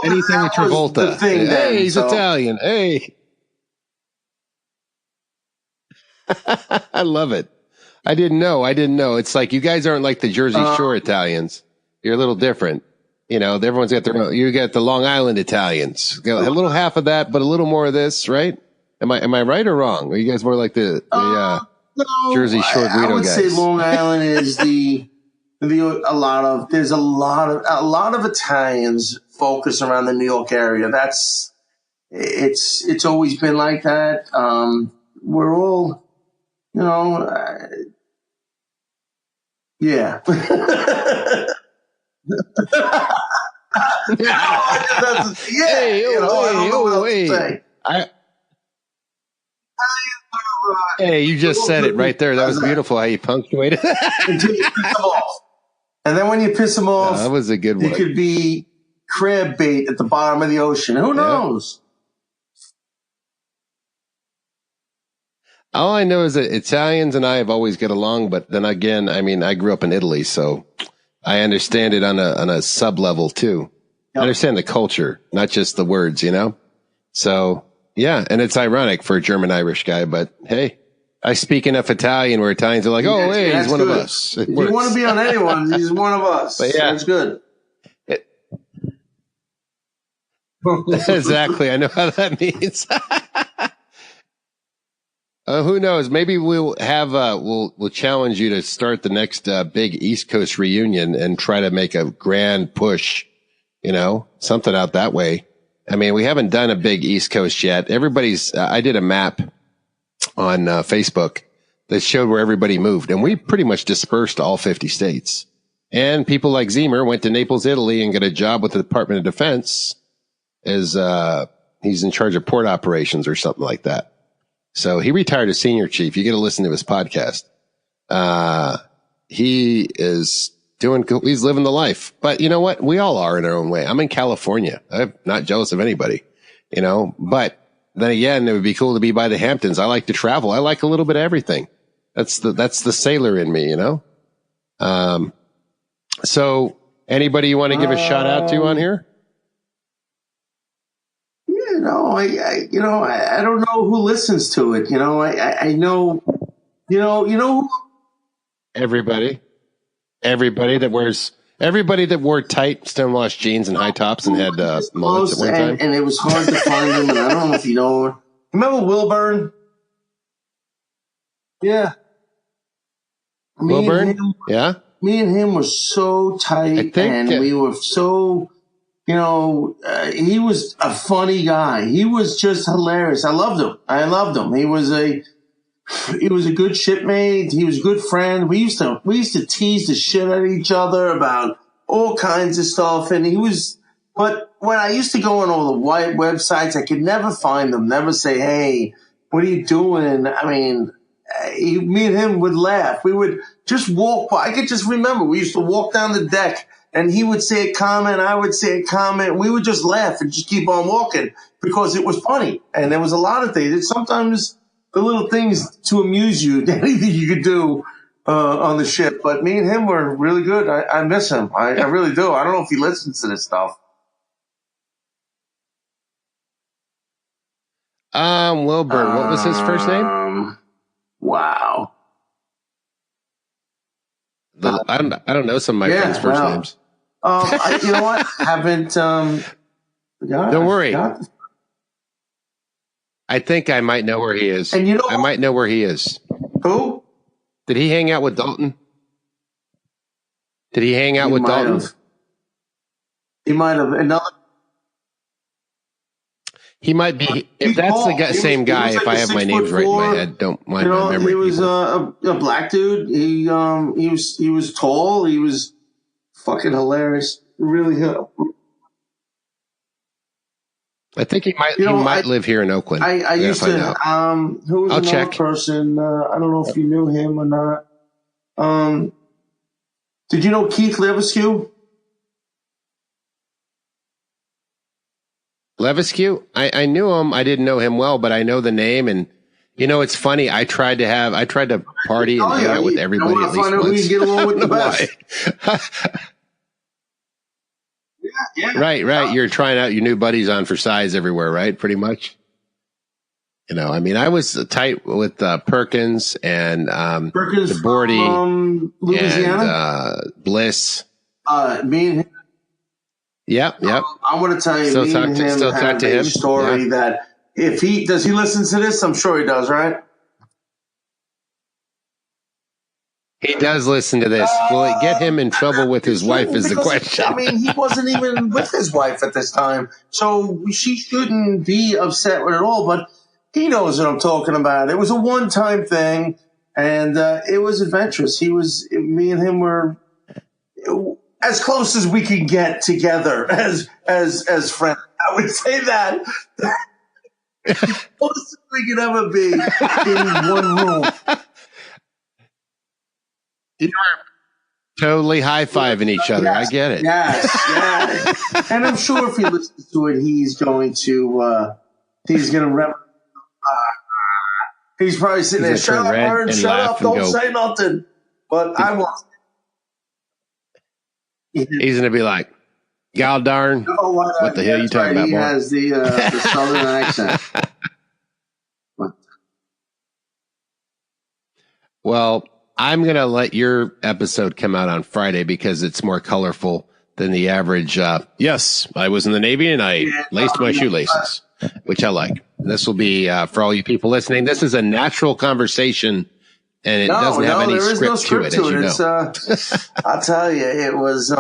anything with Travolta. Hey, he's Italian. Hey. I love it. I didn't know. It's like you guys aren't like the Jersey Shore Italians. You're a little different. Everyone's got their own. You got the Long Island Italians. Got a little half of that, but a little more of this, right? Am I right or wrong? Are you guys more like the Jersey Shore Guido guys?
I would say Long Island is there's a lot of Italians focus around the New York area. It's always been like that. We're all, yeah.
Hey, you just said it right there. That was beautiful how you punctuated.
Until you piss them off. And then when you piss them off,
that was a good one.
You could be crab bait at the bottom of the ocean. Who knows?
All I know is that Italians and I have always get along, but then again, I mean, I grew up in Italy, so I understand it on a sub level too. Yep. I understand the culture, not just the words, you know? So yeah, and it's ironic for a German Irish guy, but hey, I speak enough Italian where Italians are like, oh, hey, he's one of us.
If you want to be on anyone, he's one of us. But yeah, that's good.
Exactly. I know how that means. Who knows? Maybe we'll have we'll challenge you to start the next big East Coast reunion and try to make a grand push, you know, something out that way. I mean, we haven't done a big East Coast yet. Everybody's I did a map on Facebook that showed where everybody moved, and we pretty much dispersed to all 50 states. And people like Zemer went to Naples, Italy and got a job with the Department of Defense as he's in charge of port operations or something like that. So he retired as senior chief. You get to listen to his podcast. He is doing cool. He's living the life. But you know what? We all are in our own way. I'm in California. I'm not jealous of anybody, you know, but then again, it would be cool to be by the Hamptons. I like to travel. I like a little bit of everything. That's the sailor in me, you know? So anybody you want to give a shout out to on here?
No, I don't know who listens to it. You know, I know, you know,
everybody that wore tight stonewashed jeans and high tops and had mullets at one time.
And it was hard to find him. And I don't know if you know. Remember Wilburn? Yeah.
Wilburn? Yeah.
Me and him were so tight, and we were so. You know, he was a funny guy. He was just hilarious. I loved him. He was a good shipmate. He was a good friend. We used to tease the shit out of each other about all kinds of stuff. And but when I used to go on all the white websites, I could never find them, never say, hey, what are you doing? I mean, me and him would laugh. We would just walk by. I could just remember we used to walk down the deck. And he would say a comment, I would say a comment. We would just laugh and just keep on walking because it was funny. And there was a lot of things. It's sometimes the little things to amuse you, anything you could do on the ship. But me and him were really good. I miss him. I really do. I don't know if he listens to this stuff.
Wilbur, what was his first name?
Wow.
I don't know some of my friends' first names.
You know what? Haven't.
Don't worry. I think I might know where he is.
And you know,
I might know where he is.
Who?
Did he hang out with Dalton? Did he hang out with Dalton?
He might have.
He might be. If that's the same guy, if I have my names right in my head, don't mind my memory.
He was a black dude. He was tall. He was fucking hilarious. Really.
I think he might live here in Oakland.
I used to. Who was another person? I don't know if you knew him or not. Did you know Keith Levesque?
Levesque? I knew him. I didn't know him well, but I know the name. And you know, it's funny. I tried to party and hang out with everybody at least once.
We get along with the best. Yeah.
Right. You're trying out your new buddies on for size everywhere, right? Pretty much. You know, I mean, I was tight with Perkins and DeBordy and Bliss.
Me and him.
Yep.
I want to tell you,
still
me
talk
and
to,
him
still
have
talk to him.
Story that if he listens to this, I'm sure he does, right?
He does listen to this. Will it get him in trouble with his wife is the question.
I mean, he wasn't even with his wife at this time, so she shouldn't be upset with it at all, but he knows what I'm talking about. It was a one-time thing, and it was adventurous. Me and him were as close as we could get together as friends. I would say that. As close as we could ever be in one room.
You were totally high-fiving each other. Yes, I get it.
Yes. And I'm sure if he listens to it, he's going to remember. He's probably sitting there, shut up, Ern, shut up, don't say nothing. But I was.
He's going to be like, "God darn, what the hell are you talking about, boy?"
He has the southern accent.
Well, I'm going to let your episode come out on Friday because it's more colorful than the average. Yes, I was in the Navy and I laced my shoelaces, which I like. This will be for all you people listening. This is a natural conversation, and it doesn't have any script to it, as you know.
I'll tell you, it was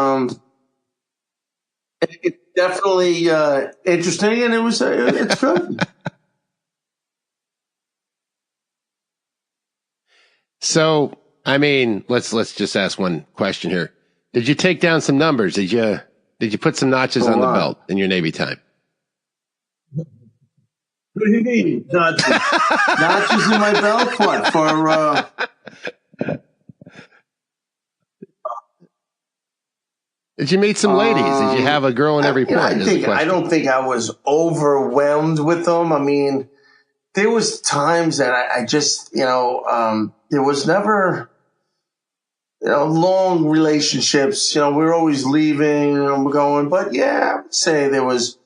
it's definitely interesting, and it's good.
So, I mean, let's just ask one question here. Did you take down some numbers? Did you put some notches on the belt in your Navy time?
What do you mean? Notches in my belt? What? For
Did you meet some ladies? Did you have a girl in every point?
I don't think I was overwhelmed with them. I mean, there was times that I just, there was never, long relationships. We were always leaving and going. But yeah, I would say there was.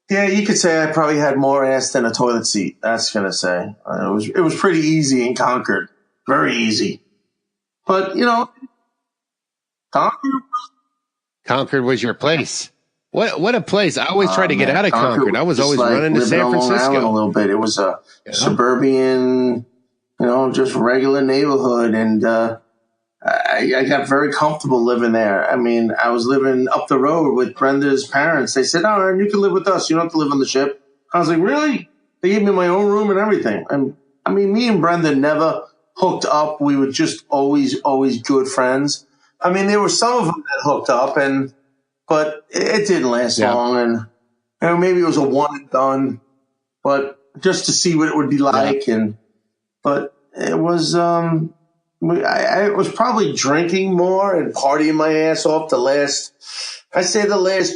Yeah, you could say I probably had more ass than a toilet seat. That's gonna say it was pretty easy in Concord, very easy. But
Concord was your place. What a place! I always tried to get out of Concord. I was always running to San Francisco
a little bit. It was a suburban, just regular neighborhood, and I got very comfortable living there. I mean, I was living up the road with Brenda's parents. They said, "Oh, you can live with us. You don't have to live on the ship." I was like, "Really?" They gave me my own room and everything. And I mean, me and Brenda never hooked up. We were just always good friends. I mean, there were some of them that hooked up, but it didn't last long. And maybe it was a one and done, but just to see what it would be like. But it was, I was probably drinking more and partying my ass off the last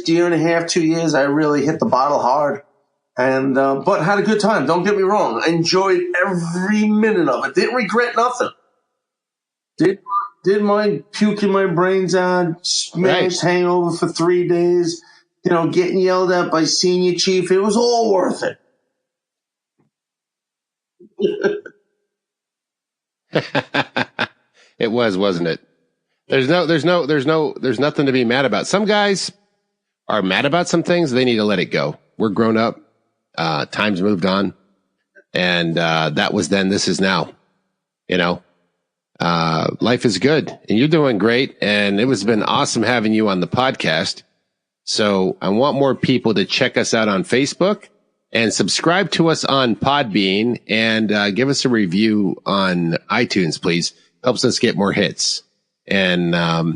year and a half, 2 years. I really hit the bottle hard, and but had a good time. Don't get me wrong. I enjoyed every minute of it. Didn't regret nothing. Didn't mind puking my brains out, smashed hangover for 3 days. Getting yelled at by senior chief. It was all worth it.
It was, wasn't it? There's nothing to be mad about. Some guys are mad about some things. They need to let it go. We're grown up. Time's moved on. And, that was then, this is now, life is good and you're doing great. And it has been awesome having you on the podcast. So I want more people to check us out on Facebook and subscribe to us on Podbean and, give us a review on iTunes, please. Helps us get more hits. And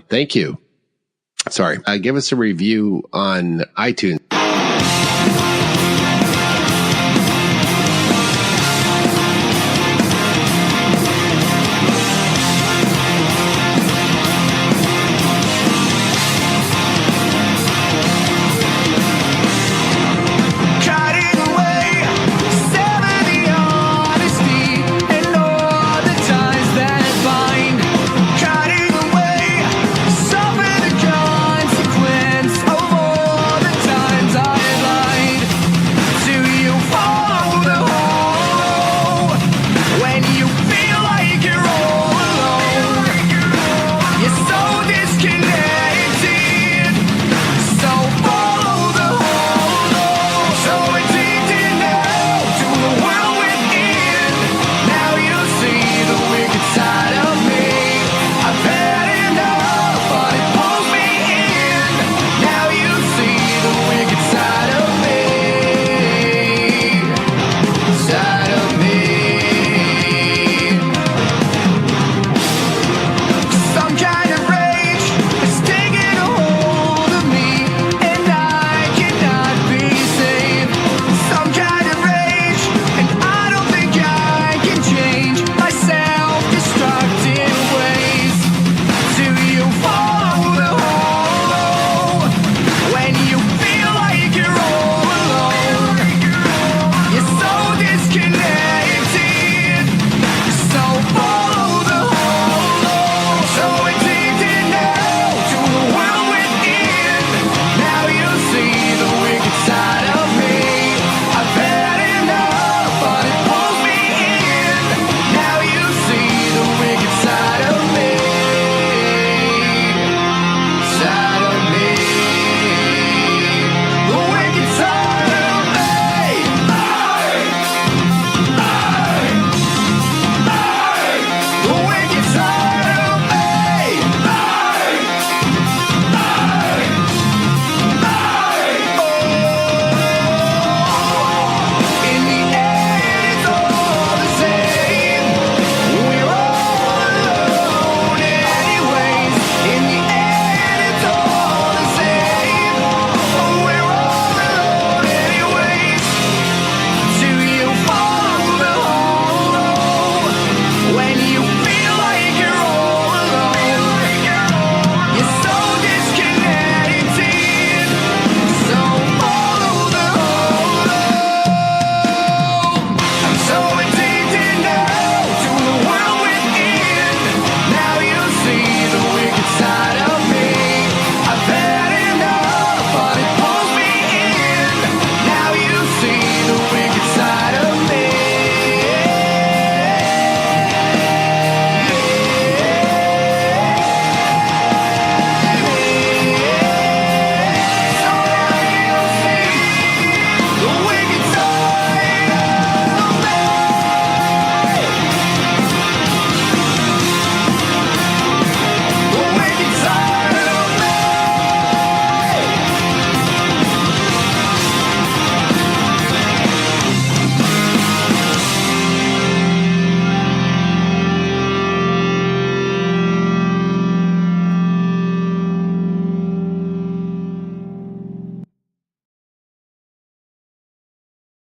thank you. Sorry. Give us a review on iTunes.